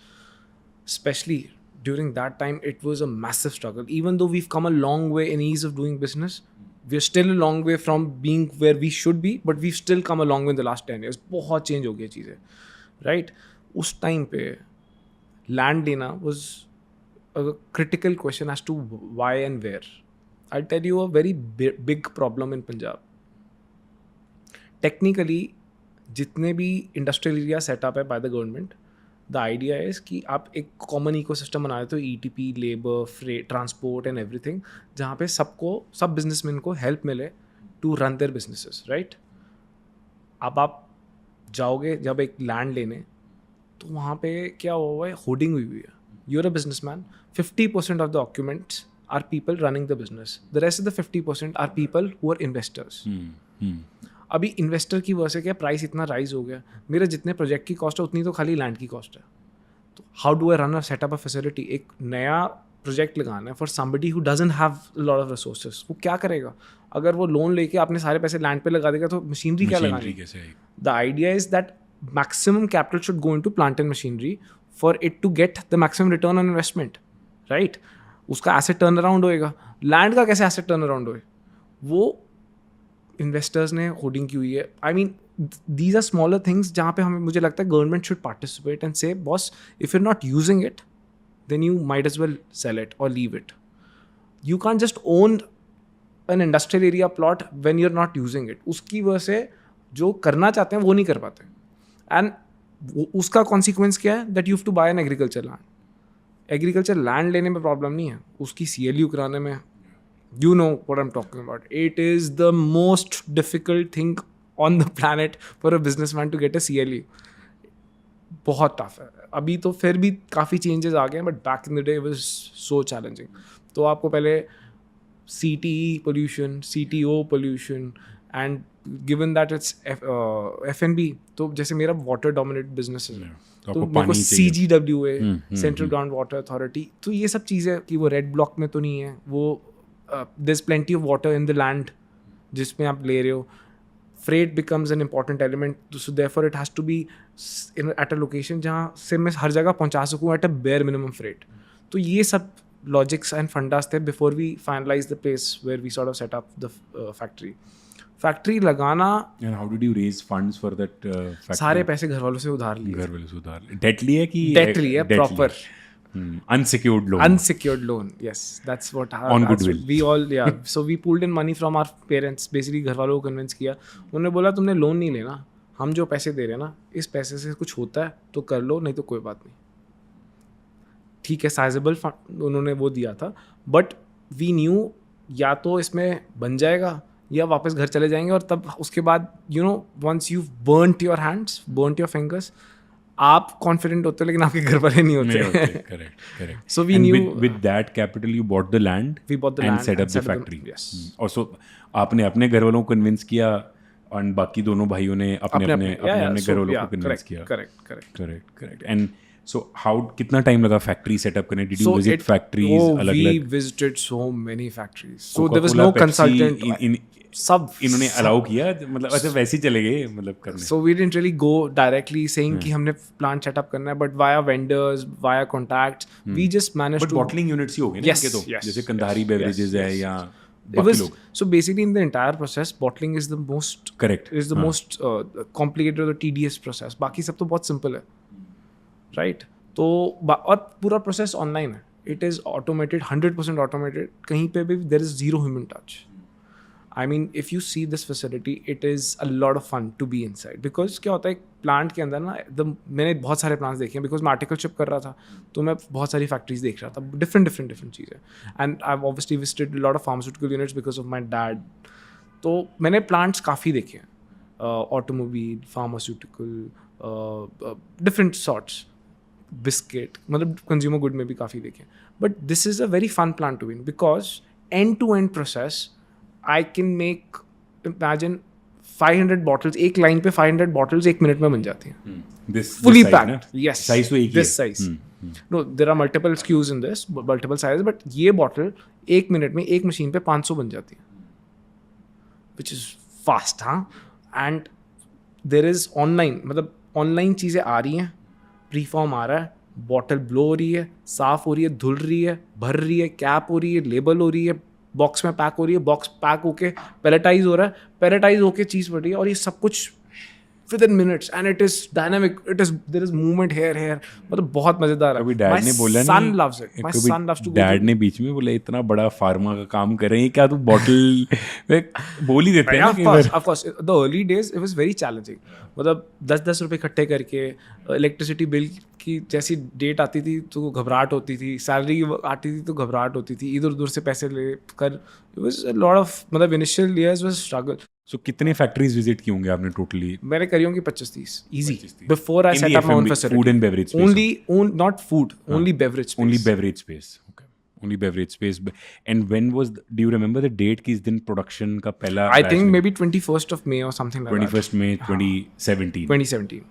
especially during that time it was a massive struggle. Even though we've come a long way in ease of doing business, we're still a long way from being where we should be, but we've still come a long way in the last 10 years. बहुत change हो गई चीज़ें, right? उस time पे land लेना was a critical question as to why and where. I'll tell you a very big problem in Punjab. Technically, जितने भी industrial area set up है by the government, the idea is कि आप एक common ecosystem बना देते हो, ETP, labor, freight, transport and everything, जहाँ पे सब businessmen को help मिले to run their businesses, right? अब आप जाओगे जब एक land लेने, तो वहाँ पे क्या हुआ है, hoarding हुई है. You're a businessman, 50% of the occupants are people running the business. The rest of the 50% are people who are investors. अभी इन्वेस्टर की वजह से क्या प्राइस इतना राइज हो गया, मेरे जितने प्रोजेक्ट की कॉस्ट है उतनी तो खाली लैंड की कॉस्ट है. तो how do I run a setup a facility? एक नया प्रोजेक्ट लगाना है for somebody who doesn't have lot of resources, वो क्या करेगा? अगर वो लोन लेके आपने सारे पैसे लैंड पे लगा देगा तो मशीनरी क्या लगानी? The idea is that maximum capital should go into plant and machinery for it to get the maximum return on investment, right? उसका एसेट टर्न अराउंड होएगा. लैंड का कैसे एसेट टर्न अराउंड होए? वो इन्वेस्टर्स ने hoarding की हुई है. I mean these are smaller things जहाँ पे हमें मुझे लगता है government should participate and say boss, if you are not using it then you might as well sell it or leave it. You can't just own an industrial area plot when you're not using it. उसकी वजह से जो करना चाहते हैं वो नहीं कर पाते. एंड उसका कॉन्सिक्वेंस क्या है? That you have to buy an agriculture land. Agriculture land लेने में प्रॉब्लम नहीं है, उसकी CLU कराने में. You know what I'm talking about. It is the most difficult thing on the planet for a businessman to get a CLU. बहुत tough है. अभी तो फिर भी काफ़ी चेंजेस आ गए हैं, but back in the day it was so challenging. तो आपको पहले CTE pollution, CTO pollution, and given that it's FNB, तो जैसे मेरा वाटर डोमिनेटेड बिजनेस है, तो मेरे को CGWA, central ground water authority, तो ये सब चीज़ें कि वो रेड ब्लॉक में तो नहीं है, वो there's plenty of water in the land जिसमें आप ले रहे हो. Freight becomes an important element, so therefore it has to be at a location जहाँ से मैं हर जगह पहुँचा सकूँ at a bare minimum freight. तो ये सब logics and fundas थे before we finalized the place where we sort of set up the factory. Factory लगाना. And how did you raise funds for that factory? सारे पैसे घर वालों से उधार लिए. घर वालों से उधार. Debt लिया कि? Debt लिया, proper. Unsecured loan. Unsecured loan, yes. That's what on goodwill. We all, yeah. So we pulled in money from our parents. Basically घर वालों को convince किया. उन्होंने बोला तुमने लोन नहीं लेना, हम जो पैसे दे रहे हैं ना, इस पैसे से कुछ होता है तो कर लो, नहीं तो कोई बात नहीं. ठीक है, साइजेबल फंड उन्होंने वो दिया था, बट वी न्यू या तो इसमें बन जाएगा या वापस घर चले जाएंगे. और तब उसके बाद you know once you burnt your hands, burnt your fingers, आप कॉन्फिडेंट होते हो लेकिन आपके घर वाले नहीं होते. Correct. So we knew with that capital you bought the land. We bought the and land set up and the set up factory. Yes. Also आपने अपने घर वालों को कन्विंस किया और बाकी दोनों भाइयों ने अपने घर वालों को कन्विंस किया. Correct. And so how कितना टाइम लगा फैक्ट्री सेटअप करने? Did you visit factories अलग-अलग? We visited so many factories. So there was no consultant. सब इन्होंने अलाउ किया, मतलब अच्छा वैसे ही चले गए मतलब करने. So we didn't really go directly saying कि हमने प्लांट सेटअप करना है, but via vendors, via contacts, we just managed to. But bottling units ही हो गए ना इनके तो, जैसे कंधारी beverages है या बाकी लोग. So basically in the entire process, bottling is the most correct. Is the most complicated or the tedious process. बाकी सब तो बहुत simple है, right? तो और पूरा process online है. It is automated, 100% automated. कहीं पे भी there is zero human touch. I mean, if you see this facility, it is a lot of fun to be inside. Because क्या होता है प्लांट के अंदर ना, मैंने बहुत सारे प्लांट्स देखे हैं, बिकॉज मैं आर्टिकलशिप कर रहा था, तो मैं बहुत सारी फैक्ट्रीज देख रहा था, डिफरेंट चीज़ें. And I have obviously visited lot of pharmaceutical units because of my dad. तो मैंने प्लांट्स काफ़ी देखे हैं, automobile, pharmaceutical, different sorts, biscuit, मतलब कंज्यूमर गुड में भी काफ़ी देखे. But this is a very fun plant to win, because end to end process I can make, imagine 500 bottles, एक लाइन पे 500 bottles एक मिनट में बन जाती हैं. Fully packed. Yes. Size तो एक ही है. This size. No, there are multiple SKUs in this, multiple sizes, but ये bottle एक मिनट में एक मशीन पे 500 बन जाती है. Which is fast, हाँ. And there is online, मतलब online चीज़ें आ रही हैं, प्रीफॉर्म आ रहा है, बॉटल ब्लो हो रही है, साफ हो रही है, धुल रही है, भर रही है, कैप हो रही है, लेबल हो रही है, बॉक्स में पैक हो रही है, बॉक्स पैक होके पैलेटाइज हो रहा है, पैलेटाइज होके चीज़ पड़ रही है, और ये सब कुछ within minutes, and it is dynamic, there is movement here, मतलब बहुत मजेदार है. कभी डैड ने बोला नहीं, my son loves it, my son loves to go. Dad ने बीच में बोला इतना बड़ा फार्मा का काम कर रहे हैं क्या, तू बॉटल बोल ही देते हैं ना. Of course, the early days it was very challenging. मतलब 10-10 रुपए इकट्ठे करके, इलेक्ट्रिसिटी बिल की जैसी डेट आती थी तो घबराहट होती थी, सैलरी आती थी तो घबराहट होती थी, इधर उधर से पैसे ले कर, it was a lot of, मतलब initial years was struggle. So कितने फैक्ट्रीज विजिट की होंगे आपने टोटली? मैंने करी होंगी 25-30 easy before I set up my own facility. Food and beverage space. Not food, only beverage space. Only beverage space. Okay. Only beverage space. And when was, do you remember the date किस दिन production का पहला? I think maybe 21st of May or something like 21st May 2017. 2017.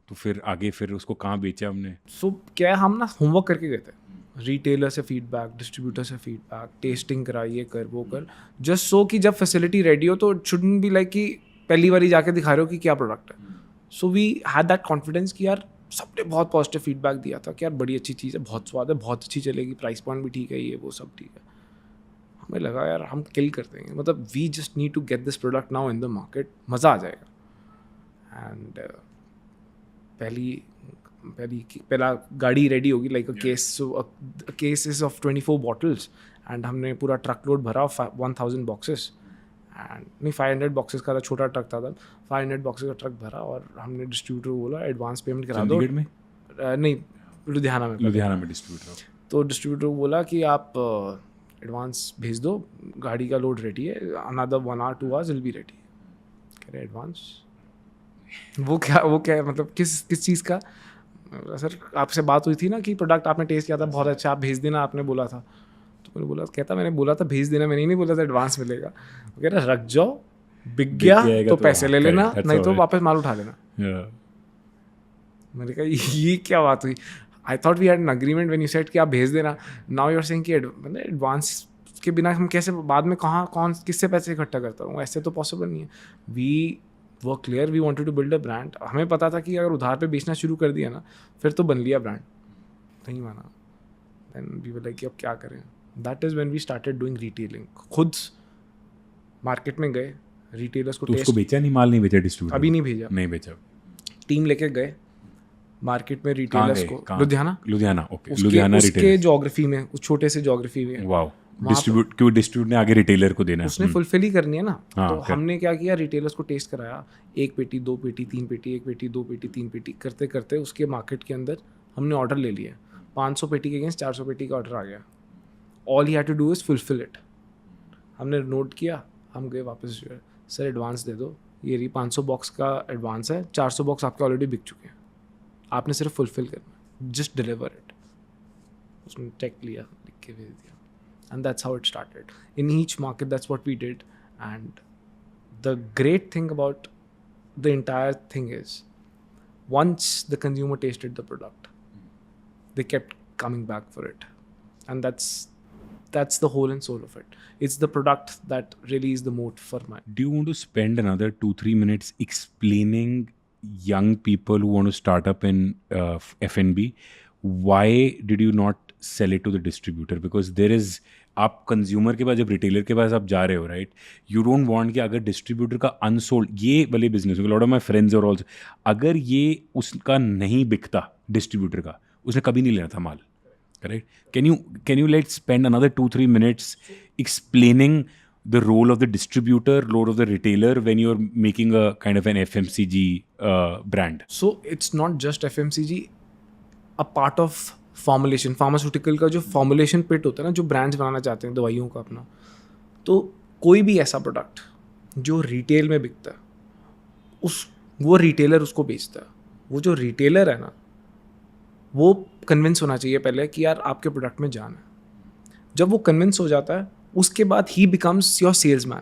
तो फिर आगे फिर उसको कहाँ बेचा हमने? So क्या हम ना होमवर्क करके गए थे, रिटेलर से फीडबैक, डिस्ट्रीब्यूटर से फीडबैक, टेस्टिंग कराइए, कर वो कर, जस्ट सो कि जब फैसिलिटी रेडी हो तो शुडंट बी लाइक कि पहली बार जाके दिखा रहे हो कि क्या प्रोडक्ट है. So we had that confidence कि यार सबने बहुत पॉजिटिव फीडबैक दिया था कि यार बड़ी अच्छी चीज़ है, बहुत स्वाद है, बहुत अच्छी चलेगी, प्राइस पॉइंट भी ठीक है, ये वो सब ठीक है. हमें लगा यार हम किल कर देंगे, मतलब we just need to get this product now in the market, मज़ा आ जाएगा. एंड पहला गाड़ी रेडी होगी, like a case, so case is of 24 bottles, and हमने पूरा ट्रक लोड भरा 1000 बॉक्सेस, एंड नहीं 500 बॉक्सेस का था, छोटा ट्रक था तब, 500 बॉक्सेस का ट्रक भरा और हमने डिस्ट्रीब्यूटर को बोला एडवांस पेमेंट करा दो। चंडीगढ़ में? नहीं, लुधियाना में। लुधियाना में डिस्ट्रीब्यूटर। तो डिस्ट्रीब्यूटर को बोला कि आप एडवांस भेज दो, गाड़ी का लोड रेडी है, another 1 or 2 hours will be ready. कह रहे एडवांस? वो क्या मतलब किस चीज़ का? सर आपसे बात हुई थी ना कि प्रोडक्ट आपने टेस्ट किया था बहुत अच्छा, आप भेज देना आपने बोला था। तो मैंने बोला, कहता मैंने बोला था भेज देना, मैंने नहीं बोला था एडवांस मिलेगा। वो कह रहा रख जाओ, बिक गया तो पैसे ले लेना, नहीं तो वापस माल उठा लेना। मैंने कहा ये क्या बात हुई? I thought we had an agreement when you said कि आप भेज देना, नाउ यू आर सेइंग कि मतलब एडवांस के बिना हम कैसे बाद में कौन किससे पैसे इकट्ठा करता हूँ? ऐसे तो पॉसिबल नहीं है। वी वो clear, we wanted to build a brand. हमें पता था कि अगर उधार पे बेचना शुरू कर दिया ना फिर तो बन लिया ब्रांड। नहीं माना, देन वी वर लाइक कि अब क्या करें। That is when we started doing retailing. खुद मार्केट में गए, रिटेलर्स को तो उसको बेचा नहीं, माल नहीं बेचा डिस्ट्रीब्यूटर? अभी नहीं भेजा, नहीं बेचा। टीम लेके गए मार्केट में रिटेलर्स को, लुधियाना ओके, लुधियाना उसके ज्योग्राफी में, उस छोटे से ज्योग्राफी में। वाओ, डिस्ट्रीब्यूट ने आगे रिटेलर को देना है, उसने फुलफिल ही करनी है ना। तो okay. हमने क्या किया, रिटेलर्स को टेस्ट कराया, 1 पेटी 2 पेटी 3 पेटी, 1 पेटी 2 पेटी 3 पेटी करते करते उसके मार्केट के अंदर हमने ऑर्डर ले लिया। 500 पेटी के अगेंस्ट 400 पेटी का ऑर्डर आ गया। All he had to do is fulfil it. हमने नोट किया, हम गए वापस, सर एडवांस दे दो, ये रही 500 बॉक्स का एडवांस है, 400 बॉक्स आपके ऑलरेडी बिक चुके हैं, आपने सिर्फ फुलफिल करना, जस्ट डिलीवर इट। उसने टेक लिया, लिख के भेज दिया, and that's how it started. In each market, that's what we did. And the great thing about the entire thing is, once the consumer tasted the product, they kept coming back for it. And that's the whole and soul of it. It's the product that really is the moat for mine. Do you want to spend another 2-3 minutes explaining young people who want to start up in F&B, why did you not sell it to the distributor? Because there is, आप consumer के पास, जब retailer के पास आप जा रहे हो, right, you don't want कि अगर डिस्ट्रीब्यूटर का अनसोल्ड, ये वाले बिजनेस हो, लॉट ऑफ माई फ्रेंड्स और ऑल्सो, अगर ये उसका नहीं बिकता डिस्ट्रीब्यूटर का, उसने कभी नहीं लेना था माल, correct? Can you let spend another 2-3 minutes explaining the role of the distributor, role of the retailer when you're making a kind of an FMCG brand? So it's not just FMCG, a part of formulation, pharmaceutical का जो formulation पिट होता है ना, जो brands बनाना चाहते हैं दवाइयों का अपना, तो कोई भी ऐसा प्रोडक्ट जो रिटेल में बिकता है वो रिटेलर उसको बेचता है। वो जो रिटेलर है ना, वो कन्विंस होना चाहिए पहले कि यार आपके प्रोडक्ट में जान है। जब वो कन्विंस हो जाता है, उसके बाद ही becomes your salesman.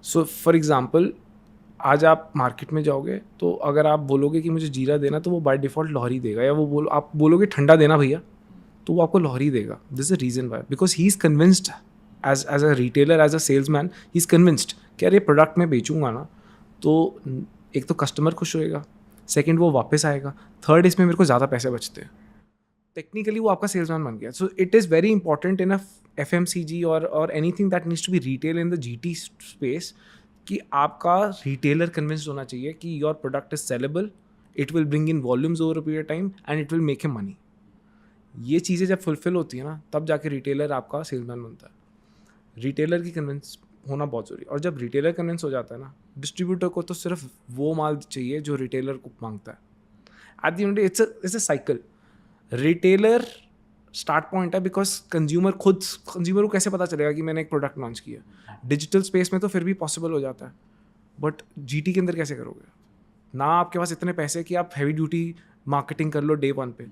So for example, आज आप मार्केट में जाओगे तो अगर आप बोलोगे कि मुझे जीरा देना, तो वो बाय डिफ़ॉल्ट लाहौरी देगा, या आप बोलोगे ठंडा देना भैया, तो वो आपको लाहौरी देगा। This is the reason why, because he is convinced as a retailer, as a salesman, he is convinced कि यार ये प्रोडक्ट मैं बेचूंगा ना, तो एक तो कस्टमर खुश होएगा, सेकेंड वो वापस आएगा, थर्ड इसमें मेरे को ज़्यादा पैसे बचते हैं। टेक्निकली वो आपका सेल्समैन बन गया। So it is very important in a FMCG और anything that needs to be retail in the GT space, कि आपका रिटेलर कन्विंस्ड होना चाहिए कि your product is saleable, it will bring in volumes over a period time and it will make him money. ये चीज़ें जब fulfil होती है ना, तब जाके रिटेलर आपका सेल्समैन बनता है। रिटेलर की कन्विंस होना बहुत ज़रूरी है। और जब रिटेलर कन्विंस हो जाता है ना, डिस्ट्रीब्यूटर को तो सिर्फ वो माल चाहिए जो रिटेलर को मांगता है। Eight the and it's a cycle. Retailer start point है, बिकॉज कंज्यूमर को कैसे पता चलेगा कि मैंने एक प्रोडक्ट लॉन्च किया। डिजिटल स्पेस में तो फिर भी पॉसिबल हो जाता है, बट GT के अंदर कैसे करोगे? ना आपके पास इतने पैसे कि आप हैवी ड्यूटी मार्केटिंग कर लो डे 1 पे।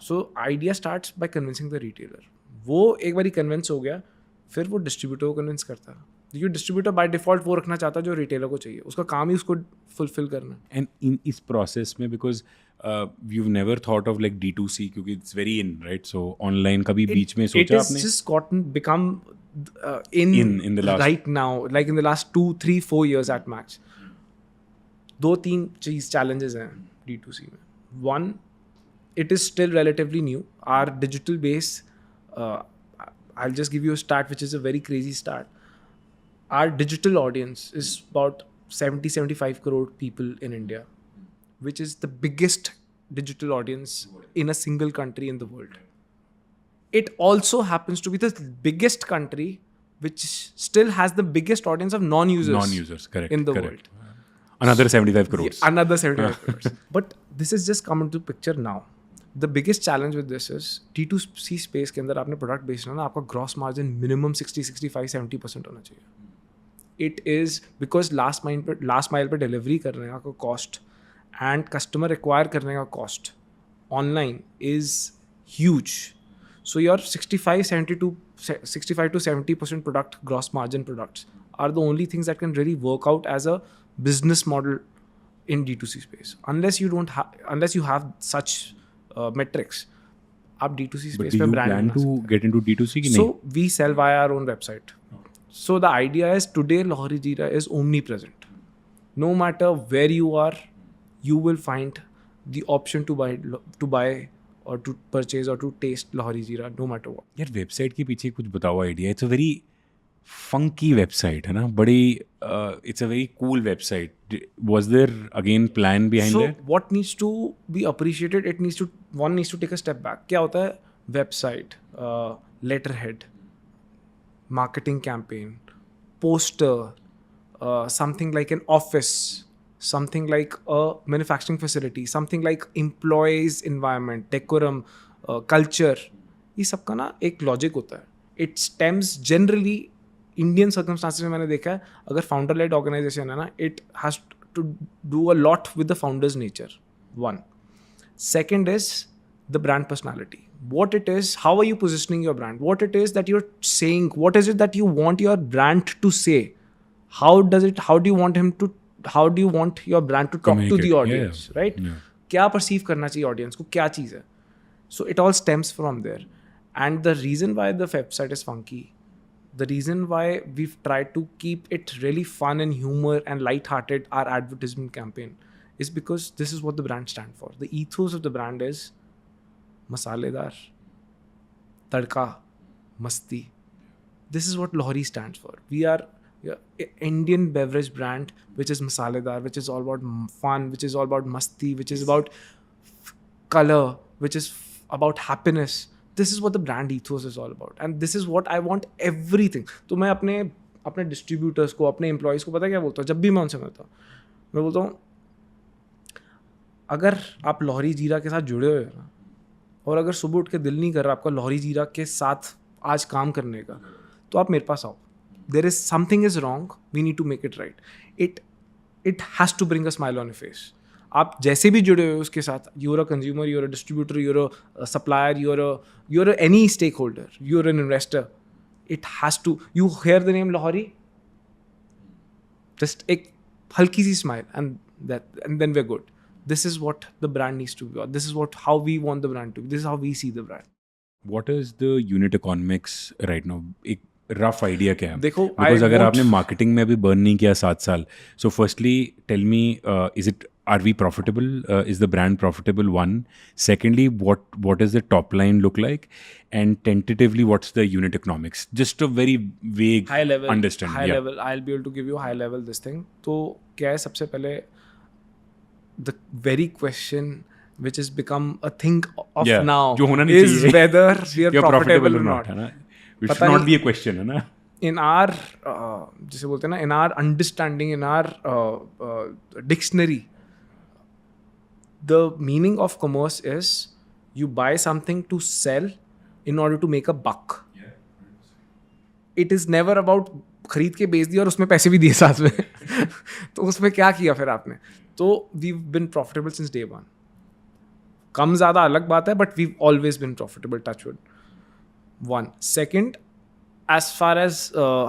So idea starts by convincing the retailer. वो एक बारी कन्विंस हो गया, फिर वो डिस्ट्रीब्यूटर को कन्विंस करता है, क्योंकि डिस्ट्रीब्यूटर बाय डिफॉल्ट वो रखना चाहता है जो रिटेलर को चाहिए, उसका काम ही उसको फुलफिल करना। एंड इन इस प्रोसेस में, because you've never thought of like D2C, क्योंकि it's very in, right? So online कभी बीच में सोचा आपने? It has just become in the last, right now, like in the last 2, 3, 4 years at max. 2-3 चीज challenges हैं D2C में. One, it is still relatively new. Our digital base, I'll just give you a stat which is a very crazy stat. Our digital audience is about 70-75 crore people in India, which is the biggest digital audience in a single country in the world. It also happens to be the biggest country which still has the biggest audience of non-users, correct, in the correct. world. Another 75 crores. Yeah, another 75 crores. But this is just come into picture now. The biggest challenge with this is D2C space के अंदर आपने product बेचना ना, आपका gross margin minimum 60-65-70% होना चाहिए. It is because last mile पे delivery करने का कॉस्ट एंड कस्टमर एक्वायर करने का cost online is huge. So your 65 to 70% product gross margin products are the only things that can really work out as a business model in D2C space. Unless you have such metrics, आप D2C space पे brand plan to get into D2C ki So nahi? we sell via our own website. So the idea is today Lohari Jeera is omnipresent. No matter where you are, you will find the option to buy or to purchase or to taste Lohari Jeera, no matter what. यार website के पीछे कुछ बताओ idea. It's a very funky website है ना, बड़ी it's a very cool website. Was there again plan behind So that? what needs to be appreciated, one needs to take a step back. क्या होता है website, letterhead, marketing campaign, poster, something like an office, something like a manufacturing facility, something like employees environment, decorum, culture. ये सब का ना एक logic होता है. It stems generally Indian circumstances में मैंने देखा है, अगर फाउंडर लेड ऑर्गेनाइजेशन है ना, it has to do a lot with the founders nature. One. Second is the brand personality. What it is, how are you positioning your brand? What it is that you're saying, what is it that you want your brand to say? How do you want your brand to talk to Communicate. the audience, right? Yeah. क्या perceive करना चाहिए audience को, क्या चीज़ है? So it all stems from there. And the reason why the website is funky, the reason why we've tried to keep it really fun and humor and light-hearted, our advertisement campaign, is because this is what the brand stands for. The ethos of the brand is masaledar, tadka, masti. This is what Lohari stands for. We are an Indian beverage brand which is masaledar, which is all about fun, which is all about masti, which is about color, which is about happiness. This is what the brand ethos is all about. And this is what I want everything. तो मैं अपने distributors को, अपने employees को पता क्या बोलता हूँ जब भी मैं उनसे मिलता हूँ? मैं बोलता हूँ, अगर आप लोहरी जीरा के साथ जुड़े हुए हो ना, और अगर सुबह उठ के दिल नहीं कर रहा आपका लोहरी जीरा के साथ आज काम करने का, तो आप मेरे पास आओ. There is something is wrong, we need to make it right. It has to bring a smile on your face. आप जैसे भी जुड़े हुए हो उसके साथ, you're a consumer, you're a distributor, you're a supplier, you're any stakeholder, you're an investor, it has to, you hear the name Lahori, just एक हल्की सी smile and then we are good. This is what the brand needs to be. This is how we want the brand to be. This is how we see the brand. What is the unit economics right now? एक rough idea क्या है? देखो, because अगर आपने marketing में अभी burn नहीं किया 7 साल, so firstly tell me, are we profitable? Is the brand profitable? One. Secondly, what does the top line look like? And tentatively, what's the unit economics? Just a very vague high level understanding. High level. I'll be able to give you high level this thing. तो क्या है, सबसे पहले the very question which has become a thing of now जो होना नहीं is चाहिए. whether we are profitable or not. है ना? It should not be a question, है ना? In our जिसे बोलते हैं ना, in our understanding, in our dictionary, the meaning of commerce is you buy something to sell in order to make a buck. It is never about खरीद के बेच दिया और उसमें पैसे भी दिए साथ में. तो उसमें क्या किया फिर आपने? तो we've been profitable since day one. कम ज़्यादा अलग बात है, but we've always been profitable, touch wood. One. Second, as far as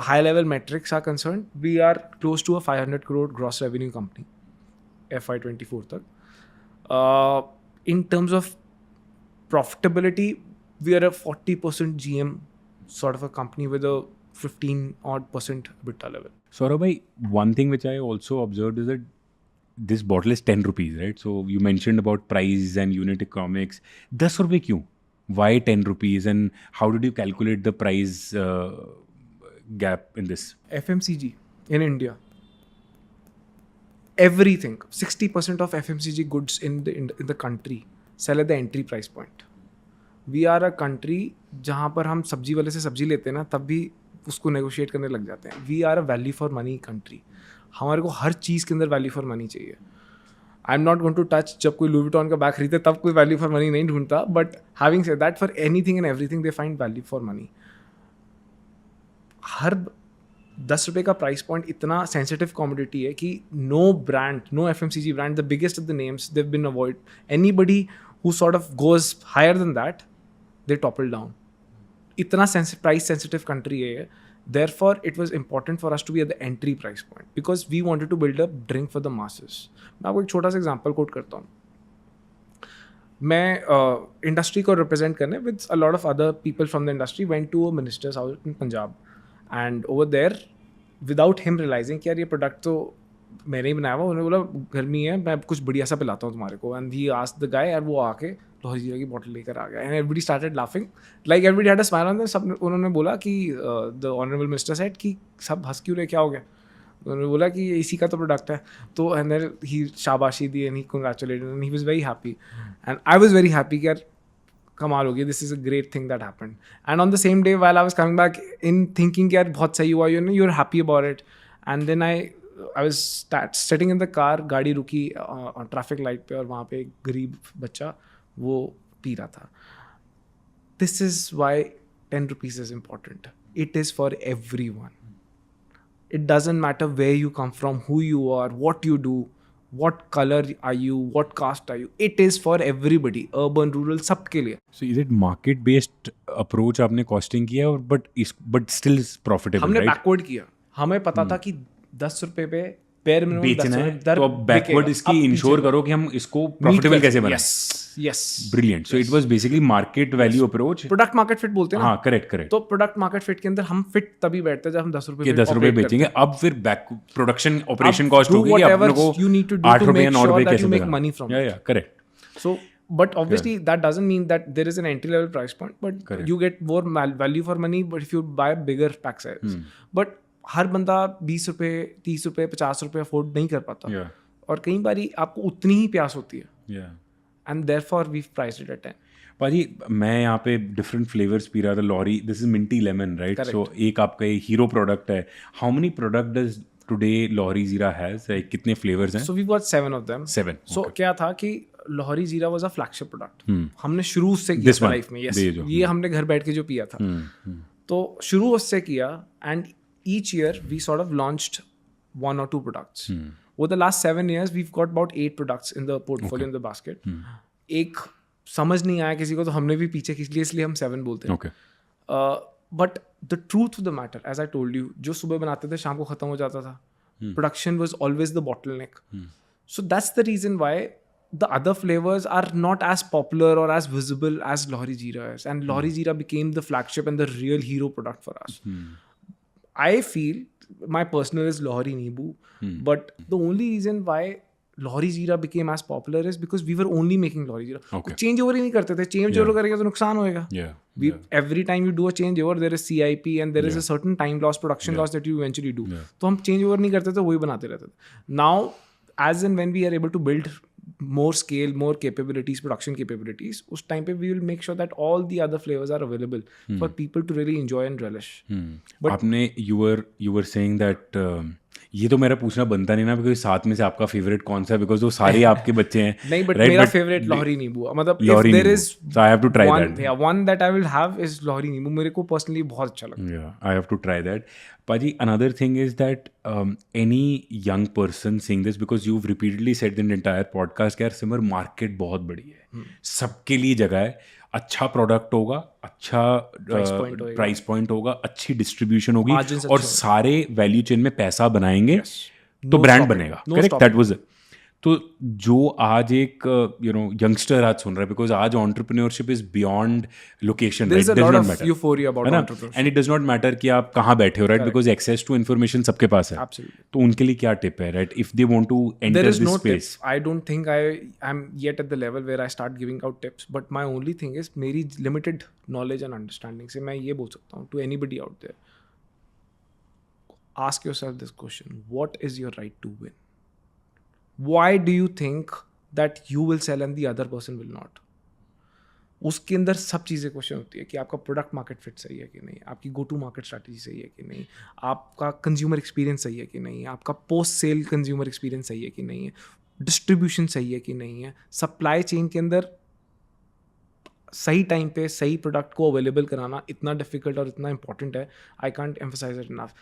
high level metrics are concerned, we are close to a 500 crore gross revenue company FY24 तक. In terms of profitability, we are a 40% GM sort of a company with a 15% EBITDA level. Saurabh bhai, one thing which I also observed is that this bottle is 10 rupees, right? So you mentioned about price and unit economics. 10 रुपए क्यों? Why 10 rupees? And how did you calculate the price gap in this? FMCG in India, everything, 60% of FMCG goods in the country sell at the entry price point. We are a country जहाँ पर हम सब्जी वाले से सब्जी लेते हैं ना, तब भी उसको नेगोशिएट करने लग जाते हैं. We are a value for money country. हमारे को हर चीज़ के अंदर वैल्यू फॉर मनी चाहिए. I am not going to touch. जब कोई लुई विटॉन का बैग खरीदते तब कोई वैल्यू फॉर मनी नहीं ढूंढता, but having said that for anything and everything they find value for money. हर 10 रुपये का प्राइस पॉइंट इतना सेंसिटिव कॉमोडिटी है कि no brand, no FMCG brand, the biggest of the names, they've been avoid. Anybody who sort of goes higher than that, they topple down. इतना price sensitive country है. Therefore, it was important for us to be at the entry price point because we wanted to build a drink for the masses. मैं आपको एक छोटा सा example coat करता हूँ. मैं इंडस्ट्री को रिप्रेजेंट करने with a lot of other people from the industry went to a ministers house in Punjab, and over there without him realising कि यार ये प्रोडक्ट तो मैंने ही बनाया हुआ. उन्होंने बोला गर्मी है, मैं कुछ बढ़िया सा पिलाता हूँ तुम्हारे को. And he asked the guy, यार वो आके लोहरी जीरा की बॉटल लेकर आ गया. And everybody started laughing, like everybody had a smile on them. सब उन्होंने बोला कि द ऑनरेबल मिनिस्टर सेड कि सब हंस क्यों रहे, क्या हो गया. उन्होंने बोला कि ये इसी का तो प्रोडक्ट है. तो एंड देन ही शाबाशी दी and he congratulated and he was very happy and I was very happy कि यार कमाल हो गया, this is a great thing that happened. And on the same day while I was coming back in thinking यार बहुत सही हुआ, you are happy about it. And then I was sitting in the car, गाड़ी रुकी traffic light पे और वहाँ पे एक गरीब बच्चा वो पी रहा था. This is why 10 rupees is important. It is for everyone. It doesn't matter where you come from, who you are, what you do, what color are you, what caste are you. It is for everybody, urban, rural, सबके लिए. So is it market based approach आपने costing किया और but still is profitable, हमने right? backward किया. हमें पता था कि 10 रुपए पे पेयर मिनिमम बेचना है, तो अब बैकवर्ड इसकी इंश्योर करो कि हम इसको प्रॉफिटेबल कैसे बनाएं. Yes, brilliant. So it was basically market value approach. Product market fit बोलते हैं ना. हाँ, करेक्ट. तो प्रोडक्ट मार्केट फिट के अंदर हम फिट तभी बैठते हैं जब हम 10 रुपए 10 रुपए बेचेंगे. अब फिर बैक प्रोडक्शन ऑपरेशन कॉस्ट होगी कि आप लोगों को 8 रुपए 9 रुपए कैसे make money from it. या correct. So, but obviously that doesn't mean that there is an entry level price point, but Correct. you get more value for money. But if you buy bigger pack size, but हर बंदा 20 रुपए 30 रुपए 50 रुपए afford नहीं कर पाता. और कई बारी आपको उतनी ही प्यास होती है. And therefore we priced it at 10. भाजी मैं यहाँ पे डिफरेंट फ्लेवर्स पी रहा था. Lahori, this is minty lemon, right? So एक आपका ये हीरो प्रोडक्ट है. How many product does today Lahori Jeera has? कितने फ्लेवर्स हैं? So we got 7 of them. 7. So क्या था कि लॉरी जीरा वाज अ फ्लैगशिप प्रोडक्ट. हमने शुरू से किया लाइफ में. यस, ये हमने घर बैठ के जो पिया था. तो शुरू उससे किया and each year we sort of launched 1 or 2 products. Over the last 7 years we've got about 8 products in the portfolio, in the basket. एक समझ नहीं आया किसी को तो हमने भी पीछे खींच लिया, इसलिए हम 7 बोलते हैं. But the truth of the matter, as I told you, जो सुबह बनाते थे शाम को खत्म हो जाता था. Production was always the bottleneck. So that's the reason why the other flavors are not as popular or as visible as Lohri Jeera is. And Lohri Jeera became the flagship and the real hero product for us. I feel my personal is Lohri Neebu, but the only reason why Lohri Jeera became as popular is because we were only making Lohri Jeera. Okay. Change over ही नहीं करते थे. Change over करेंगे तो नुकसान होएगा. Every time you do a change over, there is CIP and there is a certain time loss, production loss that you eventually do. तो हम change over नहीं करते थे, वही बनाते रहते थे. Now, as and when we are able to build more scale, more capabilities, production capabilities, उस time पे we will make sure that all the other flavors are available for people to really enjoy and relish. But आपने you were saying that ये तो मेरा पूछना बनता नहीं ना, बिकॉज साथ में से आपका फेवरेट कौन सा है? बिकॉज वो सारे आपके बच्चे हैं. नहीं, बट मेरा फेवरेट लॉहरी नींबू. मतलब Lohri there Neebu. Is So I have to try that. Yeah, one that I will have is लॉहरी नींबू. मेरे को पर्सनली बहुत अच्छा लगता है. Yeah, I have to try that. Paji, another thing is that any young person seeing this, because you've repeatedly said in the entire podcast कि यार सिमर market बहुत बड़ी है, सबके लिए जगह है, अच्छा प्रोडक्ट होगा, अच्छा प्राइस पॉइंट होगा, अच्छी डिस्ट्रीब्यूशन होगी और सारे वैल्यू चेन में पैसा बनाएंगे तो ब्रांड बनेगा. Correct, that was. तो जो आज एक यंगस्टर आज सुन रहा है, बिकॉज आज entrepreneurship is beyond location, right? Does not matter. Euphoria about entrepreneurship and it does not matter कि आप कहाँ बैठे हो, right? Because access to information सबके पास है. तो उनके लिए क्या टिप है, right? If they want to enter this space. I don't think I am yet at the level where I start giving out tips, but my only thing is मेरी limited knowledge and understanding से मैं ये बोल सकता हूँ to anybody out there, ask yourself this question, what is your right to win? Why do you think that you will sell and the other person will not? उसके अंदर सब चीज़ें क्वेश्चन होती है कि आपका प्रोडक्ट मार्केट फिट सही है कि नहीं, आपकी गो टू मार्केट स्ट्रैटेजी सही है कि नहीं, आपका कंज्यूमर एक्सपीरियंस सही है कि नहीं, आपका पोस्ट सेल कंज्यूमर एक्सपीरियंस सही है कि नहीं है, डिस्ट्रीब्यूशन सही है कि नहीं है, सप्लाई चेन के अंदर सही टाइम पे सही प्रोडक्ट को अवेलेबल कराना इतना डिफिकल्ट और इतना इंपॉर्टेंट है. I can't emphasise it enough.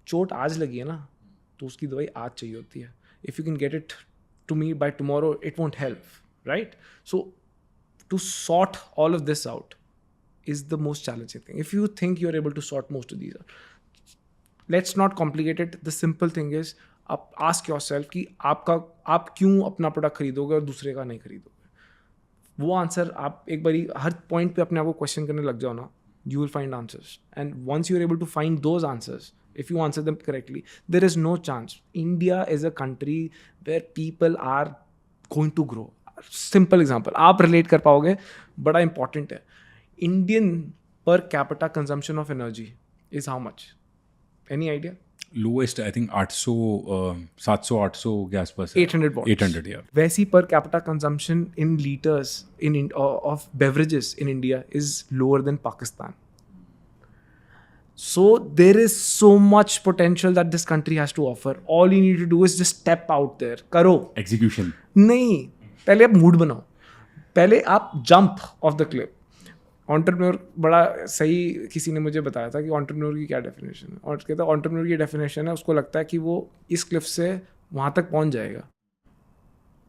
चोट आज लगी है ना, तो उसकी दवाई आज चाहिए होती है. If you can get it to me by tomorrow, it won't help, right? So to sort all of this out is the most challenging thing. If you think you're able to sort most of these out, let's not complicate it. The simple thing is, आप ask yourself कि आप क्यों अपना product खरीदोगे और दूसरे का नहीं खरीदोगे. वो आंसर आप एक बारी हर पॉइंट पे अपने आप को क्वेश्चन करने लग जाओ ना, you will find answers. And once you're able to find those answers, if you answer them correctly, there is no chance. India is a country where people are going to grow. Simple example आप relate कर पाओगे, बड़ा important है. Indian per capita consumption of energy is how much? Any idea? Lowest I think 700-800 के आसपास है. 800 या. वैसी per capita consumption in litres in of beverages in India is lower than Pakistan. So there is so much potential that this country has to offer. All you need to do is just step out there. करो. Execution. नहीं, पहले आप mood बनाओ, पहले आप jump of the Cliff. Entrepreneur बड़ा सही किसी ने मुझे बताया था कि एंटरप्रेन्योर की क्या डेफिनेशन है, और कहता है एंटरप्रेन्योर की डेफिनेशन है, उसको लगता है कि वो इस क्लिफ से वहाँ तक पहुँच जाएगा.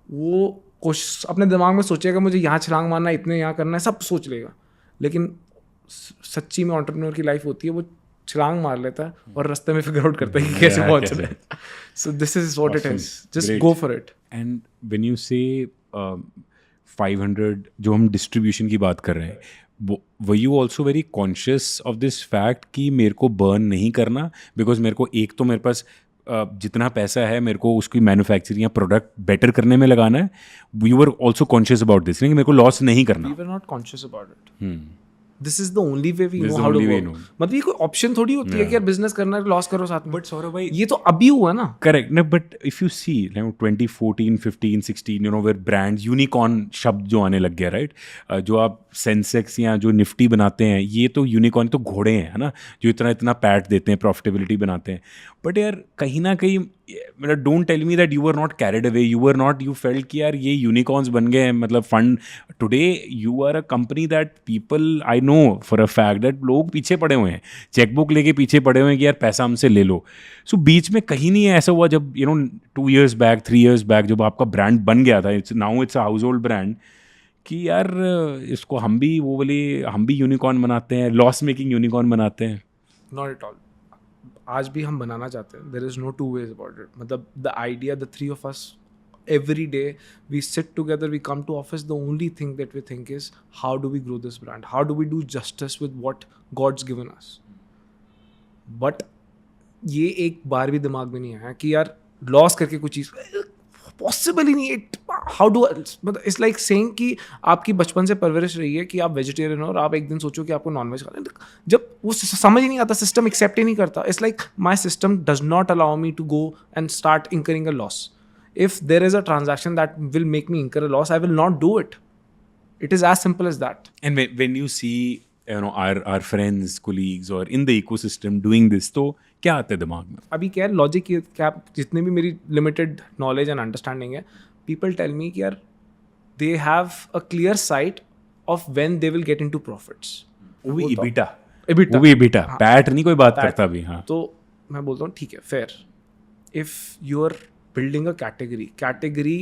वो कोशिश अपने दिमाग में सोचेगा मुझे यहाँ छलांग मारना है, इतने यहाँ करना है, सब सोच लेगा. लेकिन सच्ची में एंटरप्रेन्योर की लाइफ होती है, वो छलांग मार लेता है और रास्ते में फिगर आउट करता है कि कैसे पहुँचना है. So this is what it is. Just go for it. And when you से 500 जो हम डिस्ट्रीब्यूशन की बात कर रहे हैं, were you also very conscious of this fact कि मेरे को बर्न नहीं करना, बिकॉज मेरे को एक तो मेरे पास जितना पैसा है मेरे को उसकी मैन्युफैक्चरिंग या प्रोडक्ट बेटर करने में लगाना है. We were also conscious about this, नहीं कि मेरे को लॉस नहीं करना. We were not conscious about it. This is the only way we know how to work. मतलब ये कोई ऑप्शन थोड़ी होती है कि यार बिजनेस करना है लॉस करो साथ में. बट सौरभ भाई, ये तो अभी हुआ ना. करेक्ट ना, but if you see 2014, 15, 16 you know where brands, unicorn शब्द जो आने लग गया, राइट? जो आप सेंसेक्स या जो निफ्टी बनाते हैं, ये तो यूनिकॉर्न तो घोड़े हैं, है ना, जो इतना इतना पैट देते हैं, प्रॉफिटेबिलिटी बनाते हैं. बट यार कहीं ना कहीं मतलब don't tell me that you were not carried away, you felt कि यार ये यूनिकॉर्न्स बन गए हैं. मतलब fund today you are a company that people, I know for a fact that लोग पीछे पड़े हुए हैं, चेकबुक लेके पीछे पड़े हुए हैं कि यार पैसा हमसे ले लो. सो बीच में कहीं नहीं ऐसा हुआ जब 2 years बैक 3 years बैक जब आपका ब्रांड बन गया था, now it's a house hold brand, कि यार इसको हम भी यूनिकॉर्न बनाते हैं, लॉस मेकिंग यूनिकॉर्न बनाते हैं? Not at all. आज भी हम बनाना चाहते हैं. There is no two ways about it. मतलब the idea, the three of us, every day we sit together, we come to office, the only thing that we think is how do we grow this brand, how do we do justice with what God's given us. But ये एक बार भी दिमाग में नहीं आया कि यार loss करके कुछ चीज़ पॉसिबल ही नहीं. हाउ डू, मतलब इट्स लाइक सेइंग कि आपकी बचपन से परवरिश रही है कि आप वेजिटेरियन हो और आप एक दिन सोचो कि आपको नॉनवेज खाना है. जब वो समझ ही नहीं आता, सिस्टम एक्सेप्ट ही नहीं करता. It's like my system does not allow me to go and start incurring a loss. If there is a transaction that will make me incur a loss, I will not do it. It is as simple as that. And when you see our friends, colleagues or in the ecosystem doing this, तो क्या आता है दिमाग में? अभी क्या logic, क्या जितने भी मेरी लिमिटेड नॉलेज एंड अंडरस्टैंडिंग है, पीपल टेल मी कि यार they have a clear site of when they will get into profits. वो भी EBITDA, पैट नहीं कोई बात करता भी. हाँ, तो मैं बोलता हूँ ठीक है, fair. If you are building a category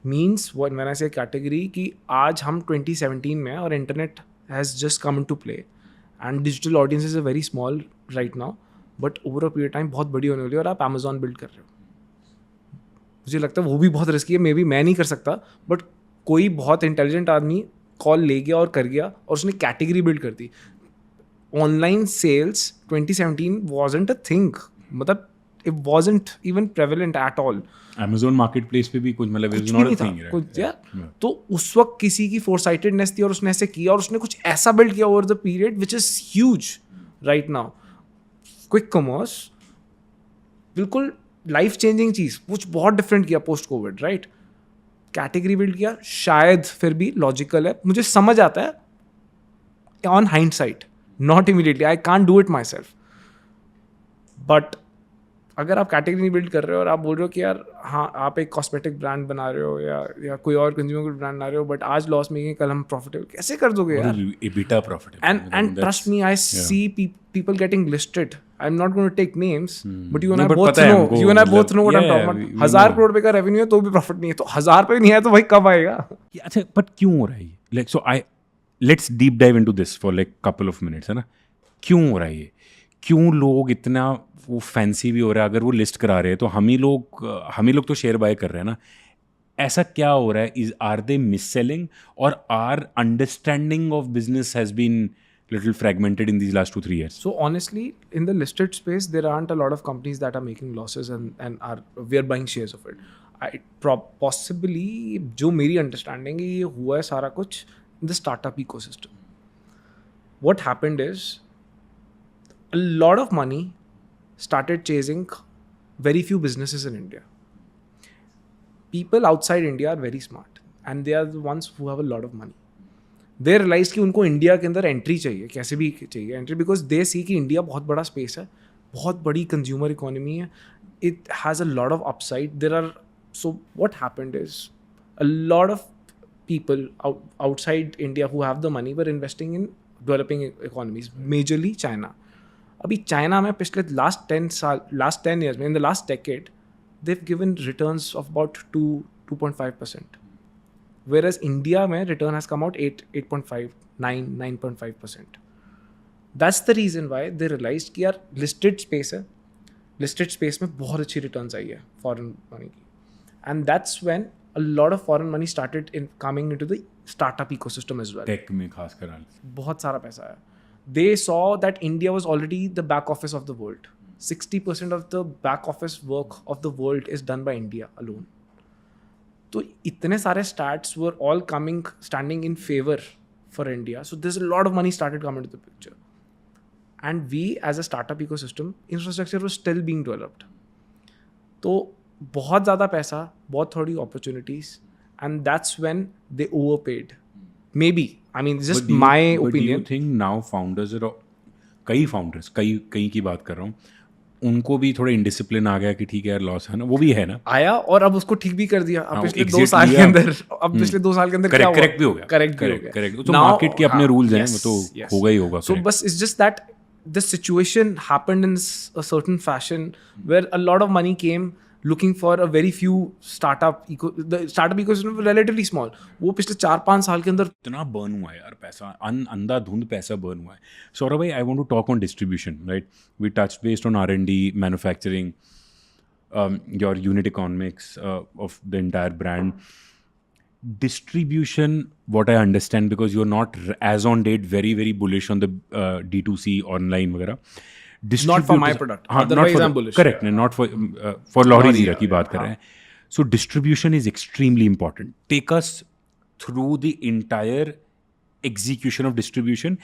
means, when I say category, कि आज हम 2017 में और internet has just come into play and digital audiences are very small right now, but over a period of time बहुत बड़ी होने वाली है और आप Amazon build कर रहे हो. मुझे लगता है वो भी बहुत रिस्की है, मे बी मैं नहीं कर सकता, बट कोई बहुत इंटेलिजेंट आदमी कॉल ले गया और कर गया और उसने कैटेगरी बिल्ड कर दी. Online sales 2017 wasn't a thing. मतलब it wasn't even prevalent at all. Amazon marketplace पे भी कुछ मतलब कुछ भी नहीं था कुछ यार. तो उस वक्त किसी की फोरसाइटेडनेस थी और उसने ऐसे किया और उसने कुछ ऐसा बिल्ड किया over the period which is huge right now. Quick commerce बिल्कुल लाइफ चेंजिंग चीज, कुछ बहुत डिफरेंट किया post Covid, right? Category build किया, शायद फिर भी लॉजिकल है, मुझे समझ आता है on hindsight, not immediately, I can't do it my self. But अगर आप कैटेगरी बिल्ड कर रहे हो और आप बोल रहे हो कि यार हाँ आप एक कॉस्मेटिक ब्रांड बना रहे हो या कोई और कंज्यूमर गुड ब्रांड बना रहे हो, बट आज लॉस मेकिंग, कल हम प्रॉफिटेबल, कैसे कर दोगे यार? EBITDA profitable. And trust me, I see people getting listed. I'm not going to take names, but you and नहीं, I but both पता है know. हमको, You and I मतलब, both know what I'm yeah, talking we about. 1000 know. Crore रुपए का revenue है तो भी प्रॉफिट नहीं है, तो 1000 रुपए भी नहीं है तो भाई कब आएगा? अच्छा, बट क्यों हो रहा है ये? Like so let's deep dive into this for like couple of minutes, है ना? क्यों हो रहा है ये? क्यों लोग इतना वो फैंसी भी हो रहा है? अगर वो लिस्ट करा रहे हैं तो हम ही लोग तो शेयर बाय कर रहे हैं ना. ऐसा क्या हो रहा है? आर दे मिस सेलिंग और are understanding of business has been little fragmented in these last 2-3 years? So honestly, in the listed space, there aren't a lot of companies that are making losses and we are buying shares of it. Possibly, जो मेरी understanding है, ये हुआ है सारा कुछ in the startup ecosystem. What happened is a lot of money started chasing very few businesses in India. People outside India are very smart and they are the ones who have a lot of money. They realise कि उनको India के अंदर entry चाहिए, कैसे भी चाहिए entry, because they सी कि India बहुत बड़ा स्पेस है, बहुत बड़ी कंज्यूमर इकोनॉमी है, it has a lot of upside. There are, so what happened is a lot of people outside India who have the money were investing in developing economies, majorly China. अभी China में पिछले last 10 years में, in the last decade, they've given returns of about 2.5%. Whereas India mein return has come out 8.5, 9.5%. That's the reason why they realized कि यार listed space है, listed space में बहुत अच्छी returns आई है foreign money की. And that's when a lot of foreign money started coming into the startup ecosystem as well. Tech में खास कर बहुत सारा पैसा आया. They saw that India was already the back office of the world. 60% of the back office work of the world is done by India alone. तो इतने सारे stats were all standing in favor for India. So there's a lot of money started coming to the picture. And we as a startup ecosystem, infrastructure was still being developed. तो बहुत ज़्यादा पैसा, बहुत थोड़ी opportunities, and that's when they overpaid. Maybe, I mean, just my opinion. Do you think now founders are, कई की बात कर रहा हूँ, उनको भी थोड़ा इंडिसिप्लिन आ गया कि ठीक है यार लॉस है ना, वो भी है ना, आया और अब उसको ठीक भी कर दिया. अब पिछले 2 साल के अंदर, क्या हुआ? करेक्ट भी हो गया. करेक्ट. तो मार्केट के अपने रूल्स हैं, वो तो होगा ही होगा. So बस it's just that the situation happened in a certain fashion where a lot of money came looking for a very few the startup ecosystem was relatively small. वो पिछले 4-5 साल के अंदर इतना बर्न हुआ है यार पैसा, अंधाधुंध पैसा बर्न हुआ है. सौरभ भाई, I want to talk on distribution, right? We touch based on R&D, manufacturing, your unit economics of the entire brand. Distribution, what I understand, because you're not as on date very bullish on the D2C online वगैरह. Not for my product. Otherwise I'm bullish. Correct. Not for Lohri Zeera की बात कर रहे हैं. So distribution is extremely important. Take us through the entire execution of distribution,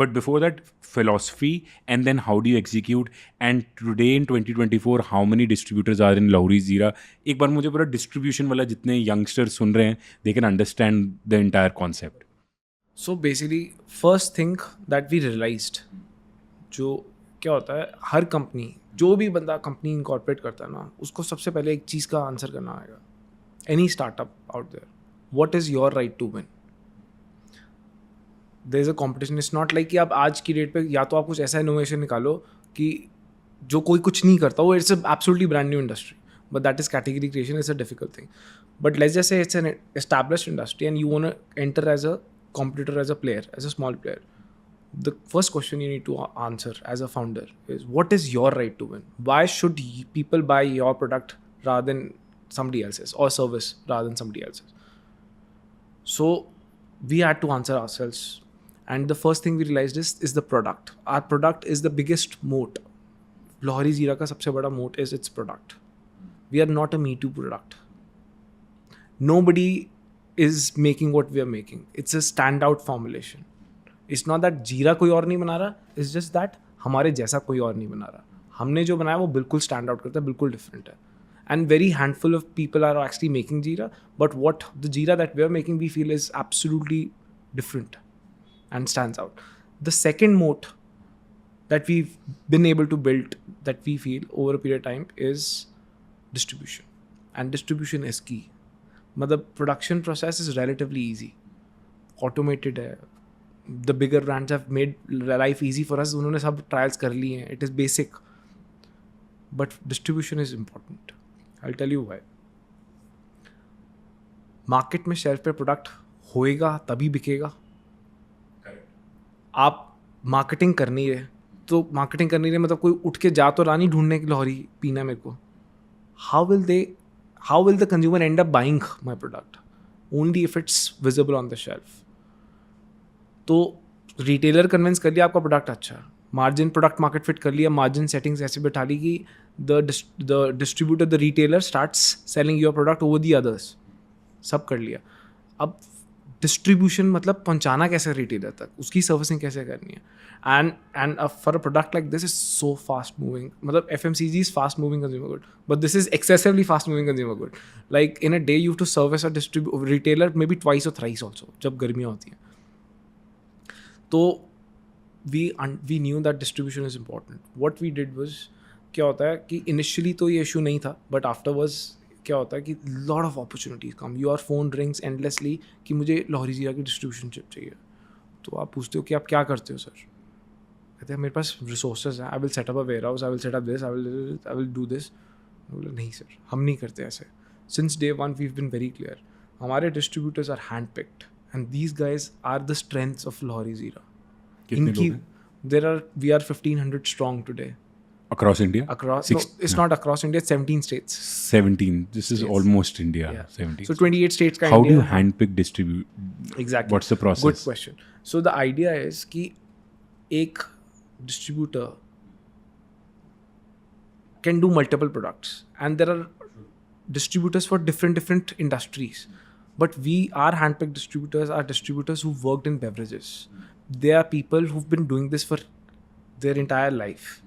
but before that, philosophy, and then how do you execute? And today in 2024, how many distributors are in Lohri Zeera? एक बार मुझे पूरा distribution वाला, जितने youngsters सुन रहे हैं, they can understand the entire concept. So basically, first thing that we realized, जो क्या होता है, हर कंपनी, जो भी बंदा कंपनी इनकॉर्पोरेट करता है ना, उसको सबसे पहले एक चीज़ का आंसर करना आएगा. Any startup out there, what is your right to win? There is a competition. It's not like कि आप आज की डेट पे या तो आप कुछ ऐसा इनोवेशन निकालो कि जो कोई कुछ नहीं करता, वो it's absolutely brand new industry, but that is category creation. It's a difficult thing. But let's just say it's an established industry and you want to enter as a competitor, as a player, as a small player. The first question you need to answer as a founder is, what is your right to win? Why should people buy your product rather than somebody else's, or service rather than somebody else's? So we had to answer ourselves, and the first thing we realized is the product. Our product is the biggest moat. Lohri Zeera का सबसे बड़ा moat is its product. We are not a Me Too product. Nobody is making what we are making. It's a standout formulation. It's not that जीरा कोई और नहीं बना रहा, it's just that हमारे जैसा कोई और नहीं बना रहा. हमने जो बनाया वो बिल्कुल स्टैंड आउट करता है, बिल्कुल डिफरेंट है. and very handful of people are actually making jeera, but what the jeera that we are making we feel is absolutely different and stands out. The second moat that we've been able to build that we feel over a period of time is distribution, and distribution is key. मतलब production process is relatively easy, automated है. The bigger brands have made life easy for us, उन्होंने सब trials कर लिए हैं, it is basic, but distribution is important. I'll tell you why. Market में shelf पे product होएगा तभी बिकेगा. आप मार्केटिंग कर नहीं रहे, तो मार्केटिंग कर नहीं रहे मतलब कोई उठ के जा तो रानी ढूंढने की लाहौरी पीना मेरे को. How will the consumer and up buying my product? Only if it's visible on the shelf. तो रिटेलर कन्विंस कर लिया आपका प्रोडक्ट अच्छा, मार्जिन प्रोडक्ट मार्केट फिट कर लिया, मार्जिन सेटिंग्स ऐसे बैठा ली कि the distributor the retailer starts selling your product over the others, सब कर लिया. अब डिस्ट्रीब्यूशन मतलब पहुंचाना कैसे रिटेलर तक, उसकी सर्विसिंग कैसे करनी है. And for a product like this is so fast moving. मतलब FMCG is fast moving consumer good, but this is excessively fast moving consumer good. Like in a day you have to service a retailer maybe twice और thrice also जब गर्मियाँ होती हैं. तो we knew that distribution is important. What we did was, क्या होता है कि initially तो ये issue नहीं था, but afterwards क्या होता है कि lot of opportunities come. Your phone rings endlessly कि मुझे लाहौरी जीरा की distribution चाहिए. तो आप पूछते हो कि आप क्या करते हो सर? कहते हैं मेरे पास resources हैं, I will set up a warehouse, I will set up this, I will do this. बोले नहीं सर, हम नहीं करते ऐसे. Since day one we've been very clear. हमारे distributors are handpicked and these guys are the strengths of Lahori जीरा. इनकी we are 1500 strong today. Across India? It's not across India, it's 17 states. 17. This is almost India. Yeah. 17. So 28 states का How India. do you handpick distribute? Exactly. What's the process? Good question. So the idea is कि एक distributor can do multiple products and there are distributors for different industries. But our handpicked distributors are distributors who've worked in beverages. They are people who've been doing this for their entire life.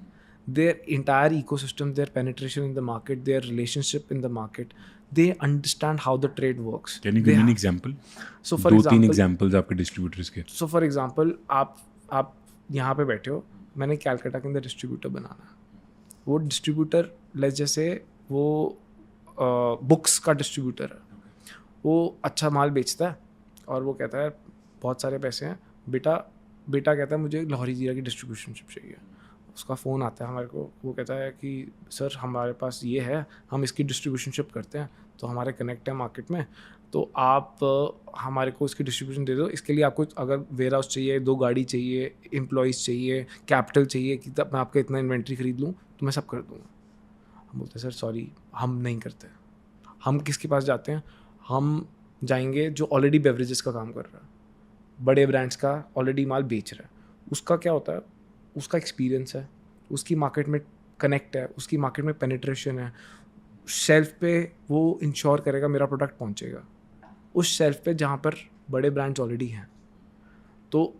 Their entire ecosystem, their penetration in the market, their relationship in the market, they understand how the trade works. Can you give me an example? So for example, 2-3 examples आपके distributors के. So for example, आप यहाँ पे बैठे हो, मैंने कैलकाटा के अंदर डिस्ट्रीब्यूटर बनाना. वो डिस्ट्रीब्यूटर लेट्स जैसे वो बुक्स का डिस्ट्रीब्यूटर है, वो अच्छा माल बेचता है और वो कहता है बहुत सारे पैसे हैं, बेटा कहता है मुझे लाहौरी जीरा की डिस्ट्रीब्यूशनशिप चाहिए. उसका फ़ोन आता है हमारे को, वो कहता है कि सर हमारे पास ये है, हम इसकी डिस्ट्रीब्यूशनशिप करते हैं, तो हमारे कनेक्ट है मार्केट में, तो आप हमारे को इसकी डिस्ट्रीब्यूशन दे दो. इसके लिए आपको अगर वेयर हाउस चाहिए, 2 गाड़ी चाहिए, एम्प्लॉयज़ चाहिए, कैपिटल चाहिए कि तब मैं आपका इतना इन्वेंट्री खरीद लूँ तो मैं सब कर दूँगा. हम बोलते हैं सर सॉरी हम नहीं करते. हम किसके पास जाते हैं? हम जाएंगे जो ऑलरेडी बेवरेजेस का काम कर रहा है, बड़े ब्रांड्स का ऑलरेडी माल बेच रहा है. उसका क्या होता है, उसका एक्सपीरियंस है, उसकी मार्केट में कनेक्ट है, उसकी मार्केट में पेनिट्रेशन है. शेल्फ पे वो इंश्योर करेगा मेरा प्रोडक्ट पहुंचेगा उस शेल्फ पे जहाँ पर बड़े ब्रांड्स ऑलरेडी हैं. तो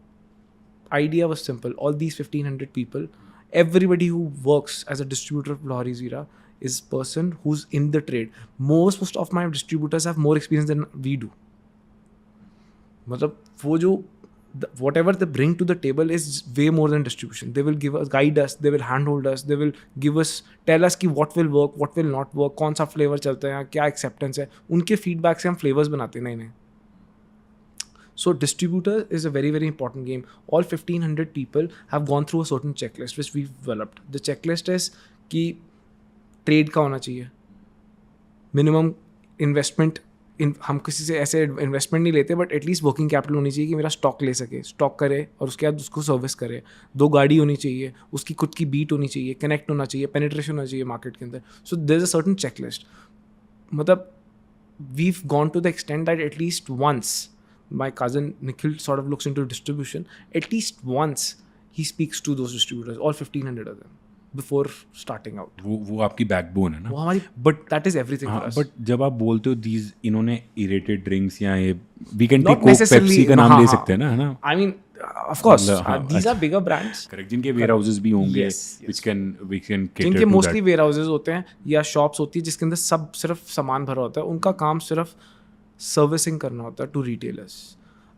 idea was simple. All these 1500 people, everybody who works as a distributor of Lahori Zeera is person who's in the trade. Most of my distributors have more experience than we do. मतलब वो जो whatever they bring to the table is way more than distribution. They will give us, guide us, they will handhold us, they will give us, tell us कि what will work, what will not work, कौन सा flavour चलता है, क्या acceptance है. उनके feedback से हम flavors बनाते हैं नए. So distributor is a very very important game. All 1500 people have gone through a certain checklist which we've developed. The checklist is कि trade का होना चाहिए, minimum investment. हम किसी से ऐसे इन्वेस्टमेंट नहीं लेते, बट एटलीस्ट वर्किंग कैपिटल होनी चाहिए कि मेरा स्टॉक ले सके, स्टॉक करे और उसके बाद उसको सर्विस करे. 2 गाड़ी होनी चाहिए, उसकी खुद की बीट होनी चाहिए, कनेक्ट होना चाहिए, पेनिट्रेशन होना चाहिए मार्केट के अंदर. So there is a certain checklist. मतलब we've gone to the extent that at least once my cousin Nikhil sort of looks into distribution. At least once he speaks to those distributors, all 1500 of them, before starting out. वो आपकी backbone है ना. वो हमारी, but that is everything for us. But जब आप बोलते हो these इन्होंने इरेटेड ड्रिंक्स या ये we can Not take Coke, necessarily, Pepsi का नाम हाँ, ले हाँ. सकते हैं ना, है ना. I mean, of course, these are bigger brands. Correct, जिनके warehouses भी होंगे, which can cater जिनके to mostly that. warehouses होते हैं या shops होती है जिसके अंदर सब सिर्फ सामान भरा होता है, उनका काम सिर्फ सर्विसिंग करना होता है टू रिटेलर्स,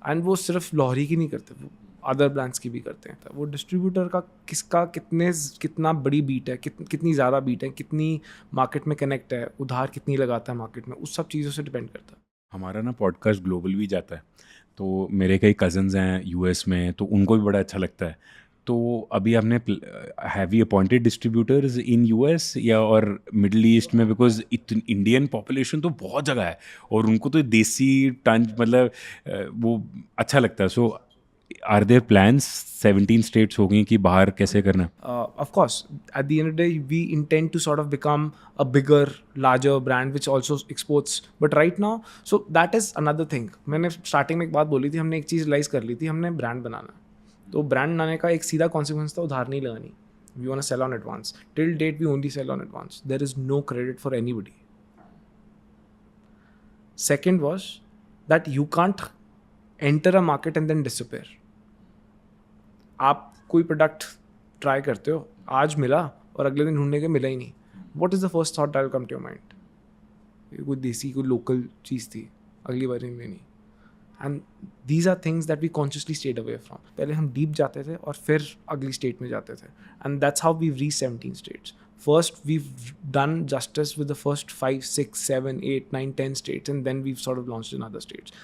एंड वो सिर्फ लोहरी की नहीं करते, वो अदर ब्रांड्स की भी करते हैं. वो डिस्ट्रीब्यूटर का किसका कितना बड़ी बीट है, कितनी ज़्यादा बीट है, कितनी मार्केट में कनेक्ट है, उधार कितनी लगाता है मार्केट में, उस सब चीज़ों से डिपेंड करता है. हमारा ना पॉडकास्ट ग्लोबल भी जाता है, तो मेरे कई कज़न्स हैं यूएस में, तो उनको भी बड़ा अच्छा लगता है. तो अभी आपने have you appointed distributors in US या और मिडल ईस्ट में, बिकॉज इंडियन पॉपुलेशन तो बहुत जगह है और उनको तो देसी टंच मतलब वो अच्छा लगता है. सो आर देयर प्लान्स, 17 स्टेट्स हो गई कि बाहर कैसे करना? Of course, at the end of the day, we intend to sort of become a bigger, larger brand which also exports. But right now, so that is another thing. मैंने starting में एक बात बोली थी, हमने एक चीज़ रियलाइज़ कर ली थी, हमने ब्रांड बनाना. तो ब्रांड बनाने का एक सीधा कॉन्सिक्वेंस था उधार नहीं लगानी. We want to sell on advance. Till date, we only sell on advance. There is no credit for anybody. Second was that you can't enter a market and then disappear. आप कोई product try करते हो, आज मिला और अगले दिन ढूंढने के मिला ही नहीं. What is the first thought that will come to your mind? कोई देसी कोई लोकल चीज़ थी, अगली बार ही नहीं. And these are things that we consciously stayed away from. पहले हम डीप जाते थे और फिर अगली स्टेट में जाते थे, and that's how we reach 17 states. First, we've done justice with the first 5, 6, 7, 8, 9, 10 states, and then we've sort of launched in other states.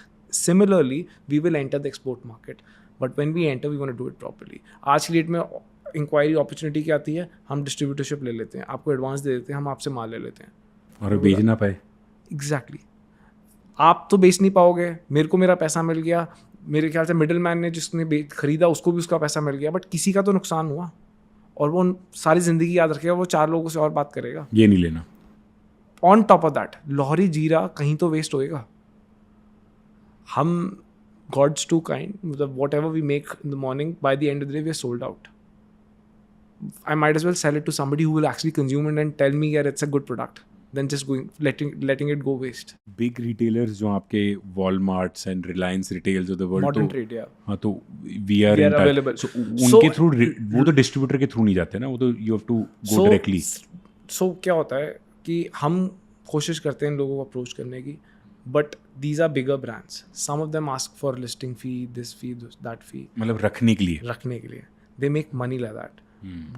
Similarly, we will enter the export market, but when we enter, we want to do it properly. आज की date में inquiry opportunity क्या आती है, हम distributorship ले लेते हैं, आपको एडवांस दे देते हैं, हम आपसे माल ले लेते हैं और बेच ना पाए. एग्जैक्टली. आप तो बेच नहीं पाओगे, मेरे को मेरा पैसा मिल गया, मेरे ख्याल से मिडिल मैन ने जिसने खरीदा उसको भी उसका पैसा मिल गया, बट किसी का तो नुकसान हुआ और वो सारी ज़िंदगी याद रखेगा, वो 4 लोगों से और बात करेगा. ये नहीं लेना. On top of that, Lahori Zeera कहीं तो वेस्ट होएगा. हम गॉड्स टू काइंड, मतलब whatever we make in the morning, by the end of the day we are sold out. I might as well sell it to somebody who will actually consume it and tell me that it's a good product than just letting it go waste. Big retailers जो आपके Walmarts and Reliance Retails of the world, Modern trade, yeah. हाँ, तो we are available. So उनके through वो तो distributor के through नहीं जाते ना, वो तो you have to go directly. So क्या होता है कि हम कोशिश करते हैं इन लोगों को अप्रोच करने की, but these are bigger brands. Some of them ask for listing fee, this fee, that fee. मतलब रखने के लिए. They make money like that.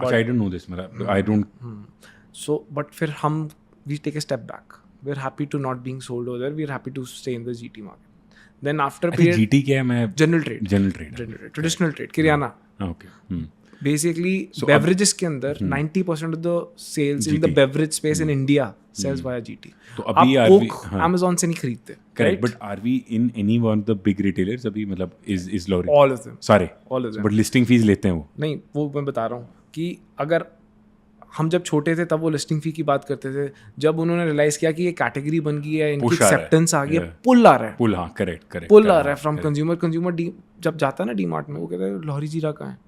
But I don't know this. I don't. So, but फिर हम we take a step back. We're happy to not being sold over there. We're happy to stay in the GT market. Then after period. GT क्या है? मैं General trade. Traditional trade. Kirana. Okay. Basically, so beverages के अंदर 90% of the sales in the beverage space in India sells via GT. तो अभी आप Coke Amazon से नहीं खरीदते. Correct. But are we in any one of the big retailers अभी, मतलब is Lorry? All of them. सारे. All of them. But listing fees लेते हैं वो. नहीं, वो मैं बता रहा हूँ कि अगर हम जब छोटे थे तब वो लिस्टिंग फी की बात करते थे. जब उन्होंने रियलाइज किया कि ये कैटेगरी बन गई है, इनकी एक्सेप्टेंस आ गई है, पुल आ रहा है. पुल, हाँ, करेक्ट. पुल आ रहा है फ्रॉम कंज्यूमर. जब जाता है ना डीमार्ट में, वो कहता है लोहरी जीरा कहाँ है,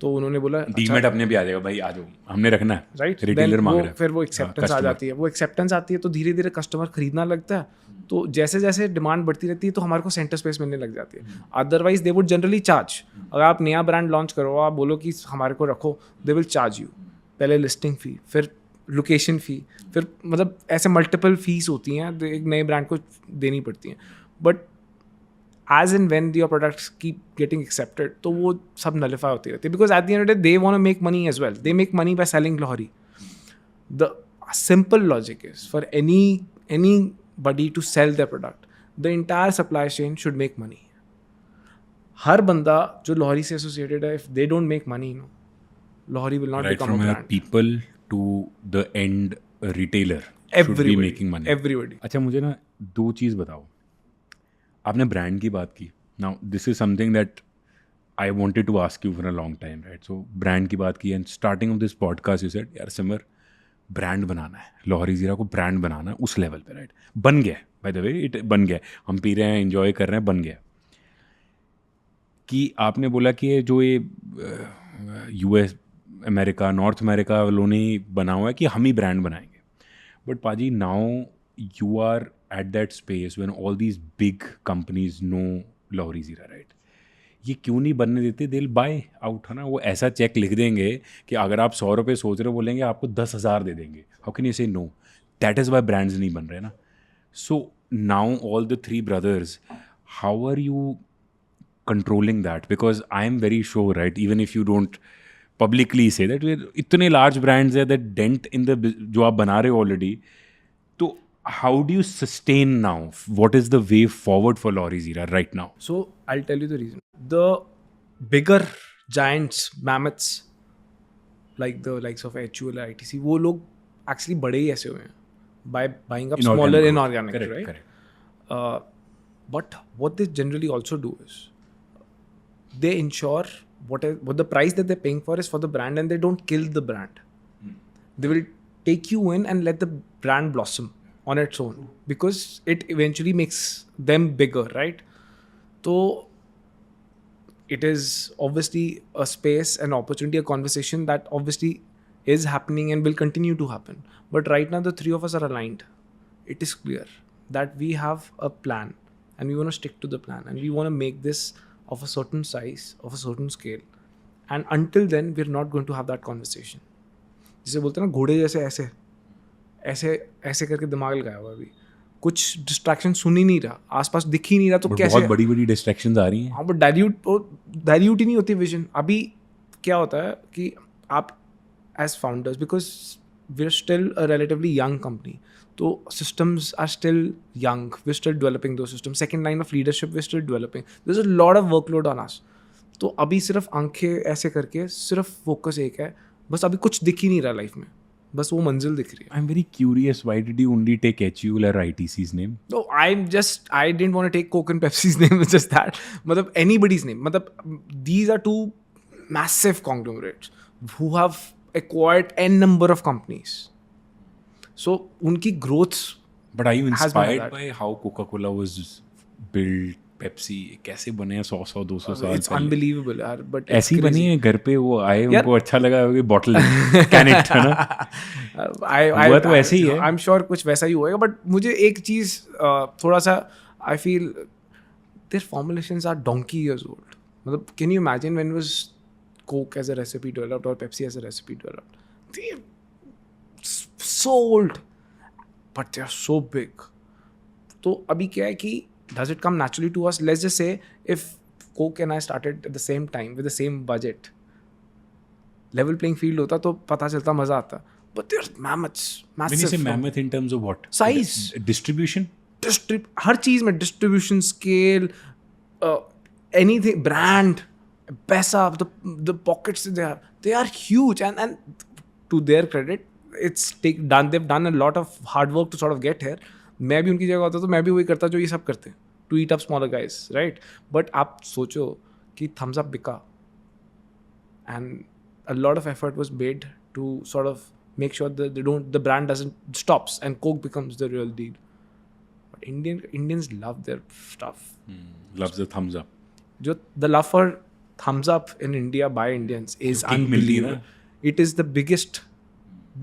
तो उन्होंने बोला डीमार्ट अपने भी आ जाएगा भाई, आ जाओ, हमने रखना है. राइट. रिटेलर मांग रहा है. फिर वो एक्सेप्टेंस आ जाती है. वो एक्सेप्टेंस आती है तो धीरे धीरे कस्टमर खरीदना लगता है. तो जैसे जैसे डिमांड बढ़ती रहती है तो हमारे को सेंटर स्पेस मिलने लग जाती है. Otherwise they would generally charge. अगर आप नया ब्रांड लॉन्च करो, आप बोलो कि हमारे को रखो, दे विल चार्ज यू. पहले लिस्टिंग फ़ी, फिर लोकेशन फ़ी, फिर मतलब ऐसे मल्टीपल फीस होती हैं एक नए ब्रांड को देनी पड़ती हैं. But as and when your products keep getting accepted, तो वो सब नलिफाई होती रहती है. Because at the end of the day they want to make money as well. They make money by selling Lahori. The simple logic is for anybody to sell their product, the entire supply chain should make money. हर बंदा जो लोहरी से associated है, if they don't make money, Lohri will not become a brand. Right from people to the end retailer should be making money. Everybody. अच्छा, मुझे ना 2 चीज़ बताओ. आपने brand की बात की. Now this is something that I wanted to ask you for a long time, right? So brand की बात की, and starting of this podcast you said, यार सिमर, ब्रांड बनाना है, लोहरी ज़ीरा को ब्रांड बनाना है उस लेवल पे, राइट? बन गया, बाय द वे, इट बन गया. हम पी रहे हैं, एंजॉय कर रहे हैं, बन गया. कि आपने बोला कि जो ये यूएस, अमेरिका, नॉर्थ अमेरिका वालों ने बना हुआ है कि हम ही ब्रांड बनाएंगे. बट पाजी, now you are at that space when all these big companies know Lahori Zeera, right? ये क्यों नहीं बनने देते, दिल बाय आउट, है ना. वो ऐसा चेक लिख देंगे कि अगर आप 100 रुपये सोच रहे हो, बोलेंगे आपको 10,000 दे देंगे. How can you say no? That is why brands नहीं बन रहे ना. So now all the 3 brothers, how are you controlling that? Because I am very sure, right, even if you don't publicly say that, we're इतने large brands है that dent in the जो आप बना रहे हो already. तो how do you sustain now? What is the way forward for Lorry Zira right now? So I'll tell you the reason. The bigger giants, mammoths, like the likes of HUL, ITC, वो लोग actually बड़े ही ऐसे हुए हैं by buying up smaller inorganic, correct, right? Correct. But what they generally also do is they ensure what the price that they're paying for is for the brand, and they don't kill the brand. They will take you in and let the brand blossom on its own, because it eventually makes them bigger, right? So it is obviously a space, an opportunity, a conversation that obviously is happening and will continue to happen. But right now the 3 of us are aligned. It is clear that we have a plan and we want to stick to the plan, and we want to make this of a certain size, of a certain scale. And until then we're not going to have that conversation. जैसे बोलते हैं ना, घोड़े जैसे ऐसे ऐसे ऐसे करके दिमाग लगाया हुआ, अभी कुछ डिस्ट्रैक्शन सुन ही नहीं रहा, आसपास दिख ही नहीं रहा, तो But कैसे? बहुत बड़ी बड़ी डिस्ट्रैक्शंस आ रही हैं. हाँ, बट डाइल्यूट ही नहीं होती विजन. अभी क्या होता है कि आप as founders, because we are still a relatively young company, तो systems are still young, we're still developing those systems. Second line of leadership, we're still developing. There's a lot of workload on us. तो अभी सिर्फ आंखें ऐसे करके सिर्फ focus एक है, बस अभी कुछ दिख ही नहीं रहा लाइफ में, बस वो मंजिल दिख रही है. I'm very curious, why did you only take HUL or ITC's name? No, I didn't want to take Coke and Pepsi's name. It's just that. मतलब anybody's name. मतलब these are two massive conglomerates who have acquired n number of companies. So उनकी growth. But are you has been like inspired that. by how Coca-Cola was built? Pepsi कैसे बने हैं 100-200 साल It's पहले? unbelievable, यार. But ऐसी बनी है घर पे, वो आए यार- उनको अच्छा लगा होगा, बॉटल कैनेट, है ना. हुआ तो ऐसे ही है. आई एम श्योर कुछ वैसा ही होएगा. बट मुझे एक चीज़ थोड़ा सा I feel their formulations are donkey years old. मतलब can you imagine when was Coke as a recipe developed और Pepsi as a recipe developed? They so old, but they are so big. तो अभी क्या है कि does it come naturally to us? Let's just say if Coke and I started at the same time with the same budget, level playing field होता तो पता चलता, मजा आता. But they're mammoths, When you massive. say mammoth in terms of what? Size. Distribution? हर चीज में distribution, scale, anything, brand, पैसा, the pockets they are huge, and to their credit, they've done a lot of hard work to sort of get here. मैं भी उनकी जगह होता तो मैं भी वही करता जो ये सब करते हैं, to eat up smaller guys, right? But आप सोचो कि thumbs up बिका, and a lot of effort was made to sort of make sure that the brand doesn't stops and Coke becomes the real deal. But Indians love their stuff. Loves the thumbs up. The love for thumbs up in India by Indians is King मिलती है ना. unbelievable. It is the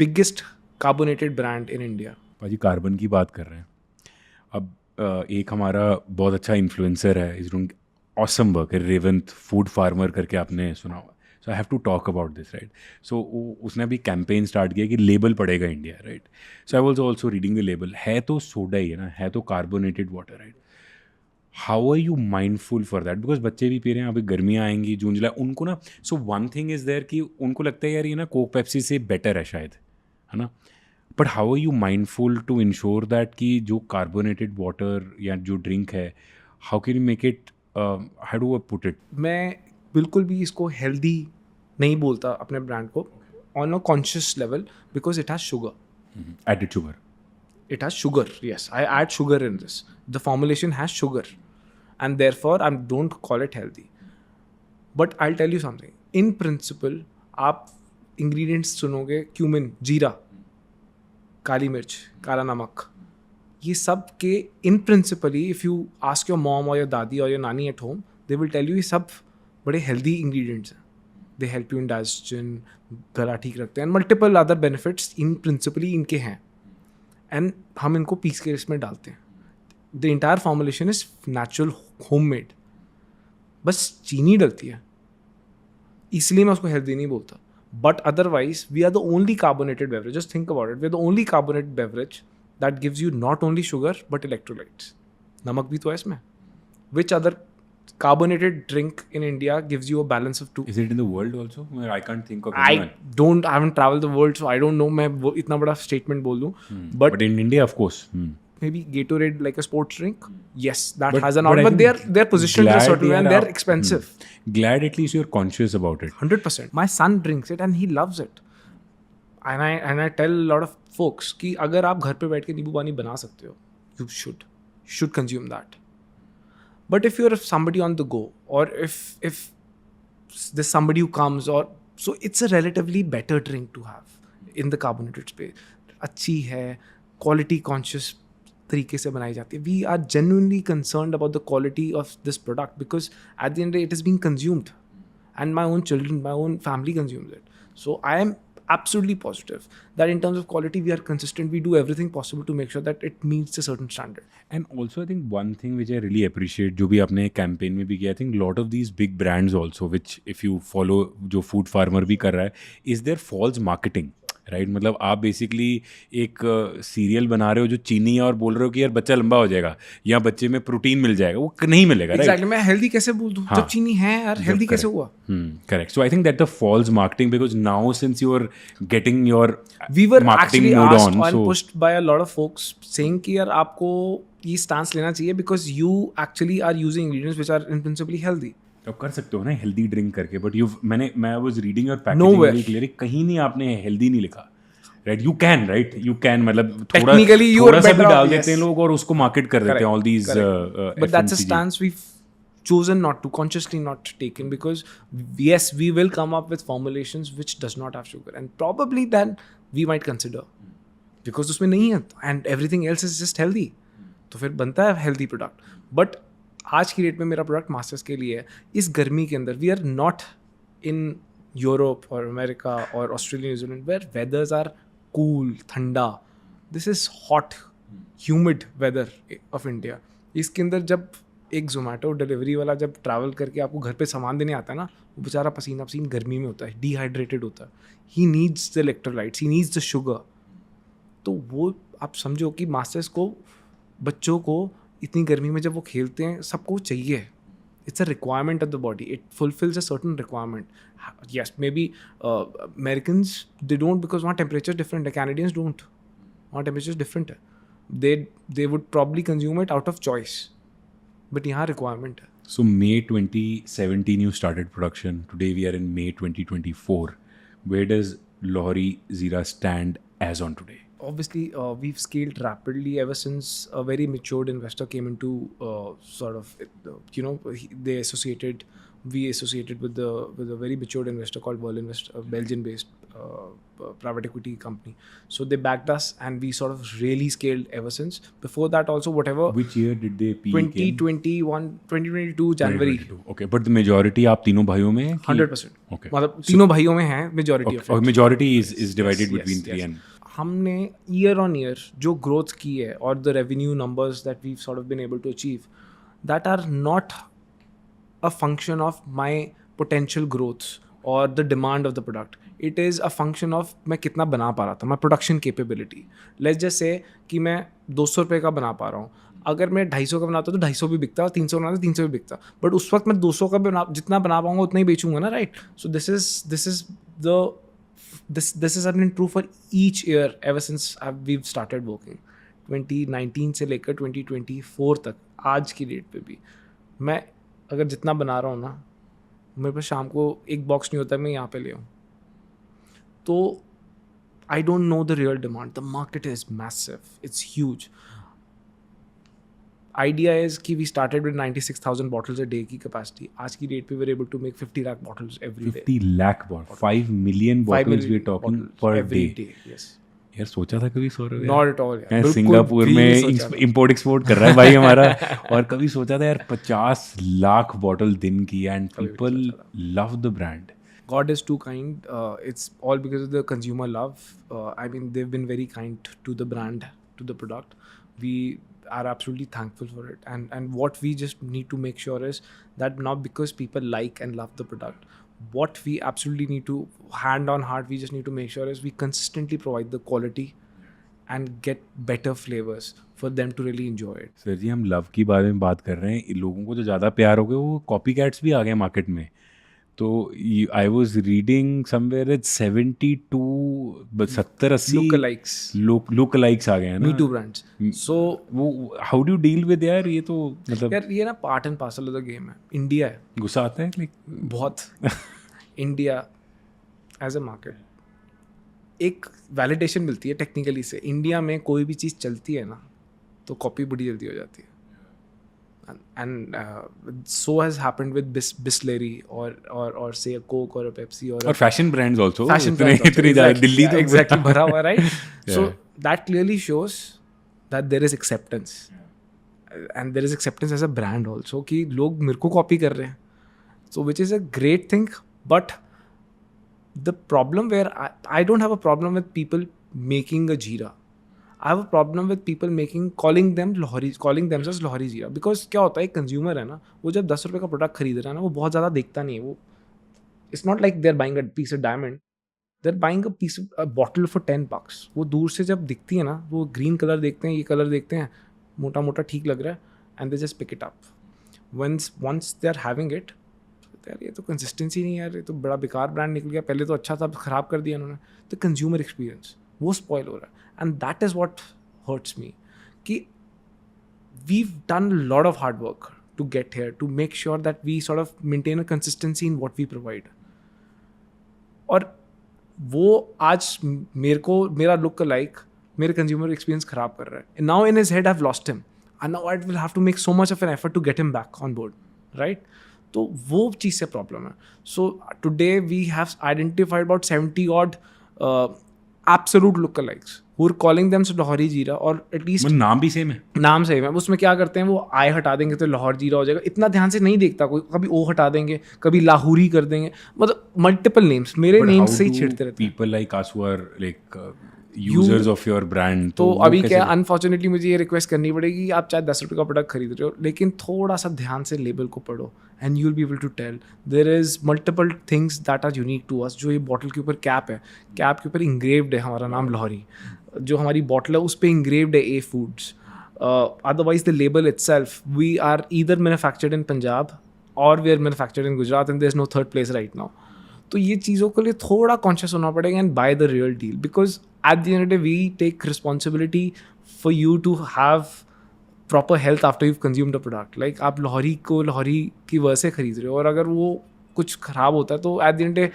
biggest carbonated brand in India. भाजी carbon की बात कर रहे हैं. अब एक हमारा बहुत अच्छा इन्फ्लुएंसर है, is doing awesome work, Revant food farmer करके आपने सुना होगा. So I have to talk about this, right. So उसने अभी कैंपेन स्टार्ट किया कि लेबल पड़ेगा India, right. So I was also reading the label. है तो सोडा ही है ना, है तो carbonated water, right. How are you mindful for that? Because बच्चे भी पी रहे हैं, अभी गर्मियाँ आएंगी, जून जुलाई, उनको ना. So one thing is there कि उनको लगता है यार ये ना कोक पेप्सी से बेटर है शायद, है ना. But how are you mindful to ensure that कि जो कार्बोनेटेड वाटर या जो ड्रिंक है, how can you make it, how do I put it? मैं बिल्कुल भी इसको हेल्दी नहीं बोलता अपने ब्रांड को on a conscious level, because it has sugar. Added sugar. It has sugar, yes. I add sugar in this. The formulation has sugar, and therefore I don't call it healthy. But I'll tell you something. In principle, आप ingredients सुनोगे, cumin, जीरा, काली मिर्च, काला नमक, ये सब के in principally, if you ask your mom or your dadi or your nani at home, they will tell you ये सब बड़े healthy ingredients हैं. They help you in digestion, गला ठीक रखते हैं, and multiple other benefits in principally इनके हैं. एंड हम इनको पीस के इसमें डालते हैं. The entire formulation is natural, home made. बस चीनी डलती है, इसलिए मैं उसको हेल्दी नहीं बोलता. But otherwise we are the only carbonated beverage, just think about it, we are the only carbonated beverage that gives you not only sugar but electrolytes. नमक भी तो है इसमें. Which other carbonated drink in India gives you a balance of two? Is it in the world also? I can't think of I anyone. haven't traveled the world, so I don't know मैं वो इतना बड़ा statement बोल दूँ. But in India, of course. Maybe Gatorade, like a sports drink. Yes, that But- has an but I out, but think they're positioned in a Glad certain way and yaar they're aap- expensive. Glad at least you're conscious about it. 100%. My son drinks it and he loves it. And I tell a lot of folks कि अगर आप घर पे बैठ के नींबू पानी बना सकते हो, you should consume that. But if you're somebody on the go, or if there's somebody who comes, or so it's a relatively better drink to have in the carbonated space. अच्छी है, quality conscious तरीके से बनाई जाती है. We are genuinely concerned about the quality of this product because at the end of the day it is being consumed, and my own children, my own family consumes it. So I am absolutely positive that in terms of quality we are consistent. We do everything possible to make sure that it meets a certain standard. And also, I think one thing which I really appreciate, जो भी आपने campaign में भी किया, I think lot of these big brands also, which if you follow, जो food farmer भी कर रहा है, is their false marketing. Right मतलब आप बेसिकली एक सीरियल बना रहे हो जो चीनी है और बोल रहे हो कि यार बच्चा लंबा हो जाएगा या बच्चे में प्रोटीन मिल जाएगा, वो नहीं मिलेगा. Exactly. मैं हेल्दी कैसे बोल दूं जब चीनी है यार, हेल्दी कैसे हुआ? Correct. So I think that the false marketing, because now since you are getting your We were marketing actually mode asked on, and so pushed by a lot of folks saying कि यार आपको ये stance लेना चाहिए because you actually are using ingredients which are in principally healthy. आप कर सकते हो ना हेल्दी ड्रिंक करके, बट मैं was reading your Nowhere. Packaging very clearly, कहीं नहीं आपने हेल्दी नहीं लिखा. राइट यू कैन मतलब थोड़ा Technically, you थोड़ा are सा भी better डाल off, देते हैं yes. लोग और उसको मार्केट कर देते हैं all these. But that's a stance we've chosen not to, consciously not taken, because yes, we will come up with formulations which does not have sugar, and probably then we might consider because उसमें नहीं है and everything else is just healthy, तो फिर बनता है healthy product. But आज की date में मेरा प्रोडक्ट मास्टर्स के लिए है. इस गर्मी के अंदर we are not in Europe और अमेरिका और Australia, New Zealand where weathers are cool, ठंडा. This is hot humid weather of India. इसके अंदर जब एक जोमेटो डिलीवरी वाला जब ट्रैवल करके आपको घर पे सामान देने आता है ना, वो बेचारा पसीना पसीन गर्मी में होता है, डिहाइड्रेटेड होता है. He needs the electrolytes, he needs the sugar. तो वो आप समझो कि मास्टर्स को, बच्चों को इतनी गर्मी में जब वो खेलते हैं, सबको चाहिए. It's a requirement of the body. It fulfills a certain requirement. Yes, maybe Americans, they don't, because वहाँ temperature is different. The Canadians don't. वहाँ temperature is different. They would probably consume it out of choice. But यहाँ requirement है. So May 2017 you started production. Today we are in May 2024. Where does Lohari Zeera stand as on today? Obviously, we've scaled rapidly ever since a very matured investor came into sort of, we associated with a very matured investor called Berlinvest, a Belgian-based private equity company. So they backed us, and we sort of really scaled ever since. Before that, also whatever. Which year did they peak? 2022 January. 2022. Okay, but the majority आप तीनों भाइयों में हैं कि- 100%. Okay. मतलब तीनों भाइयों में है majority of it. और majority is divided Yes, between yes, three yes. and हमने ईयर ऑन ईयर जो ग्रोथ की है और the revenue numbers that we sort of been able to achieve, that are not a function of my potential growth और the demand of the product. It is a function of मैं कितना बना पा रहा था, my production capability. Let's just say कि मैं 200 रुपये का बना पा रहा हूँ. अगर मैं 250 का बनाता तो 250 भी बिकता, 300 बनाता 300 भी बिकता. बट उस वक्त मैं 200 का जितना बना पाऊंगा उतना ही बेचूंगा ना, right? So this is the this has been true for each year ever since we've started working. 2019 से लेकर 2024 तक आज की डेट पे भी मैं अगर जितना बना रहा हूँ ना, मेरे पास शाम को एक बॉक्स नहीं होता, मैं यहाँ पे ले आऊँ. तो I don't know the real demand. The market is massive, it's huge. Idea is कि we started with 96,000 bottles a day की कैपेसिटी. आज की डेट पे we are able to make 50 lakh bottles every day. 50 lakh bottles, 5 million bottles we are talking per day. Yes. यार सोचा था कभी सौरभ? Not at all. यार सिंगापुर में इंपोर्ट एक्सपोर्ट कर रहा है भाई हमारा. और कभी सोचा था यार 50 लाख बॉटल दिन की, and people love the brand. God is too kind. It's all because of the consumer love. I mean, they've been very kind to the brand, to the product. are absolutely thankful for it. And what we just need to make sure is that not because people like and love the product, what we absolutely need to, hand on heart, we just need to make sure is we consistently provide the quality and get better flavors for them to really enjoy it. Sir ji हम love की बारे में बात कर रहे हैं, इन लोगों को जो ज़्यादा प्यार हो गया वो कॉपी कैट्स भी आ गए मार्केट में. तो I was reading somewhere it 70-80 look likes आ गए हैं ना. Me Too brands. So वो हाउ डू डील विद यार, ये तो मतलब यार ये ना part and parcel of the game है. इंडिया है, गुस्सा आता है लाइक बहुत. इंडिया एज अ मार्केट एक वैलिडेशन मिलती है टेक्निकली से. इंडिया में कोई भी चीज़ चलती है ना तो कॉपी बड़ी जल्दी हो जाती है. And so has happened with Bisleri or say a Coke or a Pepsi or fashion brands also. Fashion brands also. Delhi तो exactly भरा हुआ, right? So that clearly shows that there is acceptance, and there is acceptance as a brand also कि लोग मेरे को copy कर रहे हैं. So which is a great thing, but the problem where I don't have a problem with people making a jeera. I have a problem with people calling themselves Lohari Jeera, because क्या होता है, एक consumer है ना, वो जब 10 रुपये का प्रोडक्ट खरीद रहा है ना, वो बहुत ज़्यादा देखता नहीं है. वो it's not like they are buying a piece of diamond, they are buying a bottle for $10. वो दूर से जब दिखती है ना, वो ग्रीन कलर देखते हैं, ये कलर देखते हैं, मोटा मोटा ठीक लग रहा है, and they just pick it up. Once they are having it, यार ये तो कंसिस्टेंसी नहीं है यार, ये तो बड़ा बेकार ब्रांड निकल गया, पहले तो अच्छा था, ख़राब कर दिया उन्होंने. तो कंज्यूमर एक्सपीरियंस वो स्पॉइल हो रहा है. And that is what hurts me. कि we've done a lot of hard work to get here, to make sure that we sort of maintain a consistency in what we provide. और वो आज मेरा look alike मेरे consumer experience खराब कर रहा है. And now in his head I've lost him. And now I will have to make so much of an effort to get him back on board. Right? तो वो चीज़ से problem है. So today we have identified about 70 odd absolute lookalikes who are calling themselves Lahori Jeera, और at least नाम भी same है. नाम same है. उसमें क्या करते हैं, वो आई हटा देंगे तो लाहौर जीरा हो जाएगा. इतना ध्यान से नहीं देखता कोई. कभी ओ हटा देंगे, कभी लाहौरी कर देंगे, मतलब मल्टीपल नेम्स, मेरे नेम्स से ही छेड़ते रहते हैं. People like us who are like users of your brand. तो अभी क्या, अनफॉर्चुनेटली मुझे ये रिक्वेस्ट करनी पड़ेगी, आप चाहे 10 रुपये का प्रोडक्ट खरीद रहे हो, लेकिन थोड़ा सा ध्यान से लेबल को पढ़ो, and you will be able to tell there is multiple things that are unique to us. जो ये बॉटल के ऊपर कैप है, कैप के ऊपर इंग्रेव्ड है हमारा नाम लाहौरी. जो हमारी बॉटल है उस पर इंग्रेव्ड है A foods. Otherwise the label itself, we are either manufactured in Punjab और we are manufactured in Gujarat, and there is no third place right now. तो ये चीज़ों के लिए थोड़ा कॉन्शियस होना पड़ेगा and by the real deal, because at the end of the day we take responsibility for you to have proper health after you consumed the product. Like आप लाहौरी को लाहौरी की वजह से खरीद रहे हो, और अगर वो कुछ ख़राब होता है तो at the end day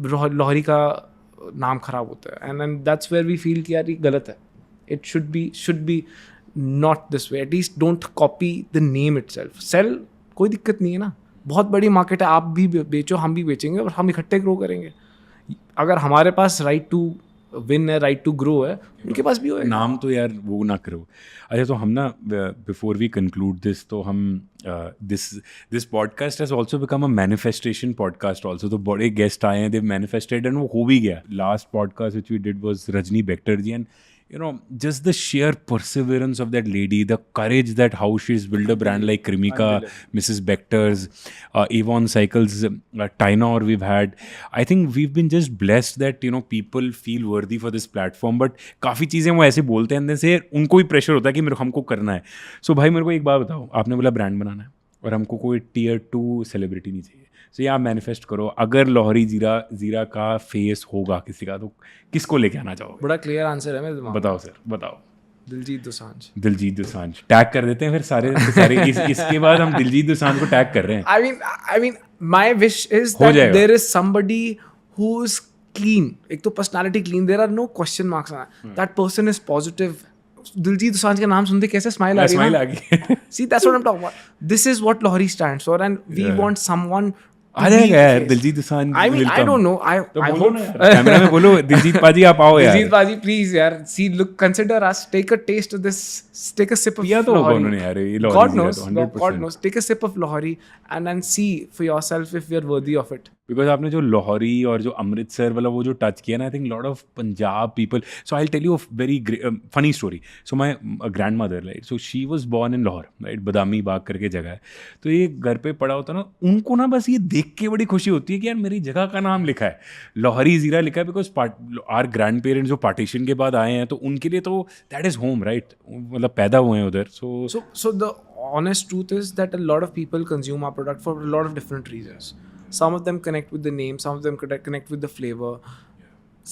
Lahori का नाम ख़राब होता है. And that's where we feel कि यार ये गलत है. It should be not this way. At least don't copy the name itself. Sell कोई दिक्कत नहीं है ना, बहुत बड़ी मार्केट है, आप भी बेचो, हम भी बेचेंगे, और हम इकट्ठे ग्रो करेंगे. अगर हमारे पास राइट टू विन है, राइट टू ग्रो है, उनके पास भी होगा. नाम तो यार वो ना करो. अच्छा, तो हम ना बिफोर वी कंक्लूड दिस, तो हम this podcast has also become a manifestation podcast also. तो बड़े गेस्ट आए हैं, दे मैनिफेस्टेड, एंड वो हो भी गया. Last podcast which we did was Rajni Bector ji, and you know, just the sheer perseverance of that lady, the courage that how she's built a brand like Cremica, Mrs. Bector's, Avon Cycles, Tainor we've had. I think we've been just blessed that, you know, people feel worthy for this platform. But काफ़ी चीज़ें वो ऐसे बोलते हैं, अंदर से उनको भी प्रेशर होता है कि मेरे हमको करना है. So भाई मेरे को एक बात बताओ, आपने बोला ब्रांड बनाना है और हमको कोई Tier 2 सेलिब्रिटी नहीं चाहिए. So ये आप मैनिफेस्ट करो, अगर लाहौरी जीरा का फेस होगा किसी का, तो किसको लेके आना चाहोगे? बड़ा क्लियर आंसर है मेरे दिमाग में. बताओ सर, बताओ. दिलजीत दोसांझ टैग कर देते हैं फिर सारे इसके बाद हम दिलजीत दोसांझ को टैग कर रहे हैं. I mean my wish is that there is somebody who is clean. एक तो personality clean, there are no question marks on that. That person is positive. Diljit Dosanjh का नाम सुनते कैसे स्माइल आ गई. See, that's what I'm talking about. This is what Lahori stands for, and we want someone. आ जाएगा यार Diljit Dosanjh. I mean, I don't know. I hope. Camera में बोलो, दिलजीत पाजी आप आओ यार. दिलजीत पाजी प्लीज यार. See, look, consider us. Take a taste of this. Take a sip of पिया तो होगा उन्होंने यार. God knows. Take a sip of Lahori and see for yourself if we are worthy of it. Because आपने जो लाहौरी और जो अमृतसर वाला वो जो टच किया ना, I think lot of Punjab people. So I tell you a very funny story. So my grandmother, right, so she was born in Lahore, right, Badami Bagh करके जगह है. तो ये घर पे पड़ा होता ना, उनको ना बस ये देख के बड़ी खुशी होती है कि यार मेरी जगह का नाम लिखा है, लाहौरी ज़ीरा लिखा है. बिकॉज आर ग्रैंड पेरेंट्स जो पार्टीशन के बाद आए हैं, तो उनके लिए तो दैट इज़ होम, राइट, मतलब पैदा हुए हैं उधर. So the honest truth is that a lot of people consume our product for a lot of different reasons. Some of them connect with the name, some of them connect with the flavor.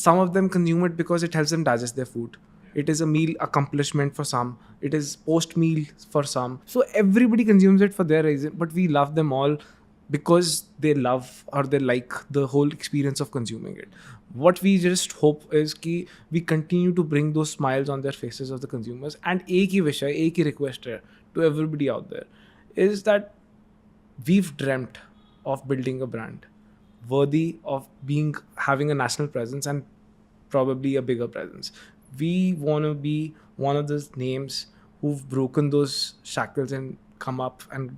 Some of them consume it because it helps them digest their food. It is a meal accomplishment for some. It is post-meal for some. So everybody consumes it for their reason, but we love them all because they love or they like the whole experience of consuming it. What we just hope is कि we continue to bring those smiles on their faces of the consumers. And एक ही विषय, एक ही request है to everybody out there is that we've dreamt of building a brand worthy of having a national presence and probably a bigger presence. We want to be one of those names who've broken those shackles and come up and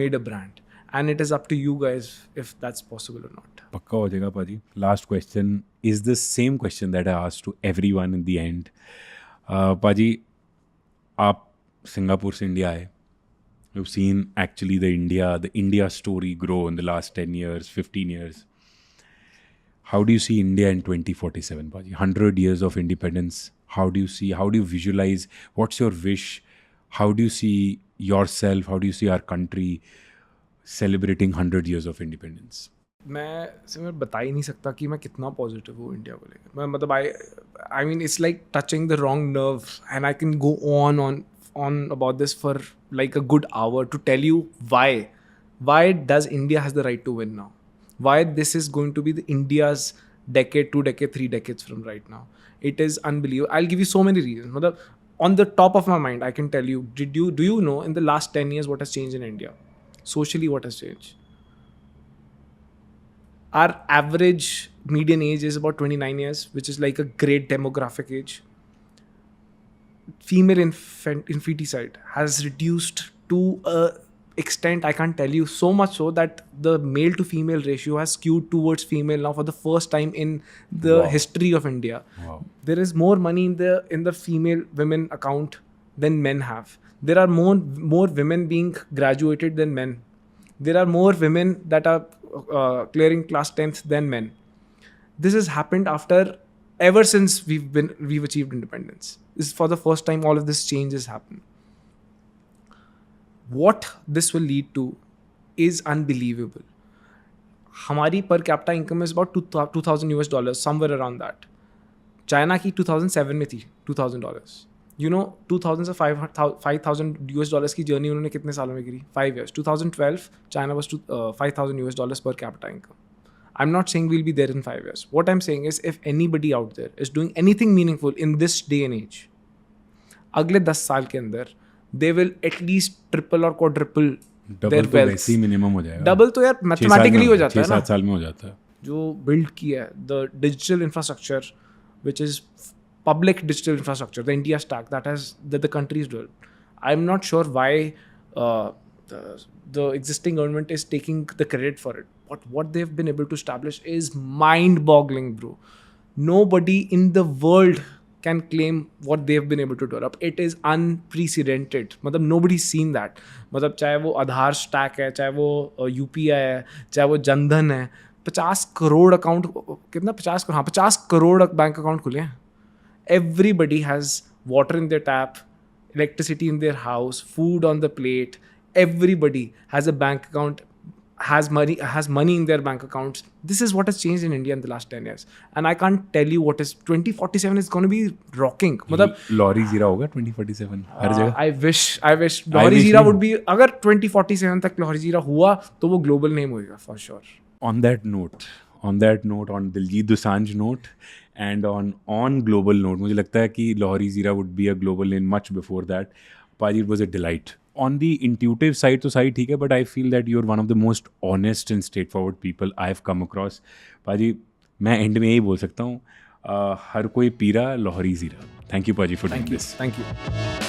made a brand. And it is up to you guys if that's possible or not. पक्का हो जाएगा पाजी. Last question is the same question that I asked to everyone in the end. पाजी, आप Singapore से India आए. You've seen actually the India story grow in the last 10 years, 15 years. How do you see India in 2047, Paji? 100 years of independence. How do you visualize? What's your wish? How do you see yourself? How do you see our country celebrating 100 years of independence? मैं बता ही नहीं सकता कि मैं कितना positive हूँ India को लेकर. मैं मतलब I mean it's like touching the wrong nerve and I can go on about this for like a good hour to tell you why does India has the right to win now, why this is going to be the India's decade, 2 decades, 3 decades from right now. It is unbelievable. I'll give you so many reasons. On the top of my mind, I can tell you, do you know in the last 10 years what has changed in India? Socially, what has changed? Our average median age is about 29 years, which is like a great demographic age. Female infanticide has reduced to a extent I can't tell you, so much so that the male to female ratio has skewed towards female now for the first time in the history of India. Wow. There is more money in the female women account than men have. There are more women being graduated than men. There are more women that are clearing class 10th than men. This has happened ever since we've achieved independence. This is for the first time all of this change has happened. What this will lead to is unbelievable. हमारी per capita income is about $2,000 somewhere around that. China की 2007 में थी $2,000. You know, 2000 से $5,000 की journey उन्होंने कितने सालों में करी? 5 years. 2012 China was $5,000 per capita income. I'm not saying we'll be there in 5 years. What I'm saying is if anybody out there is doing anything meaningful in this day and age, अगले 10 साल के अंदर they will at least triple or quadruple their wealth. वैसे ही minimum हो जाएगा. Double तो यार mathematically हो जाता है ना. 6-7 साल में हो जाता है. जो build किया है, the digital infrastructure, which is public digital infrastructure, the India stack that the country is doing. I'm not sure why the existing government is taking the credit for it. But what they've been able to establish is mind-boggling, bro. Nobody in the world can claim what they've been able to develop. It is unprecedented. मतलब nobody's seen that. मतलब चाहे वो आधार stack है, चाहे वो UPI है, चाहे वो जनधन है, 50 करोड़ अकाउंट, कितना 50 करोड़, हाँ 50 करोड़ बैंक अकाउंट खुले हैं. Everybody has water in their tap, electricity in their house, food on the plate. Everybody has a bank account, has money in their bank accounts. This is what has changed in India in the last 10 years. And I can't tell you what is 2047 is going to be rocking. मतलब लाहौरी जीरा होगा 2047 हर जगह. I wish Lahori जीरा would be, अगर 2047 तक लाहौरी जीरा हुआ तो वो global name होगा for sure. On that note, on Diljit Dosanjh note, and on global note, मुझे लगता है कि लाहौरी जीरा would be a global name much before that. Paji, it was a delight. On the intuitive side तो सही ठीक है, but I feel that you're one of the most honest and straightforward people I've come across. पाजी, मैं and में यही बोल सकता हूँ, हर कोई पीरा लाहौरी जीरा. Thank you, Paji, for doing this. Thank you.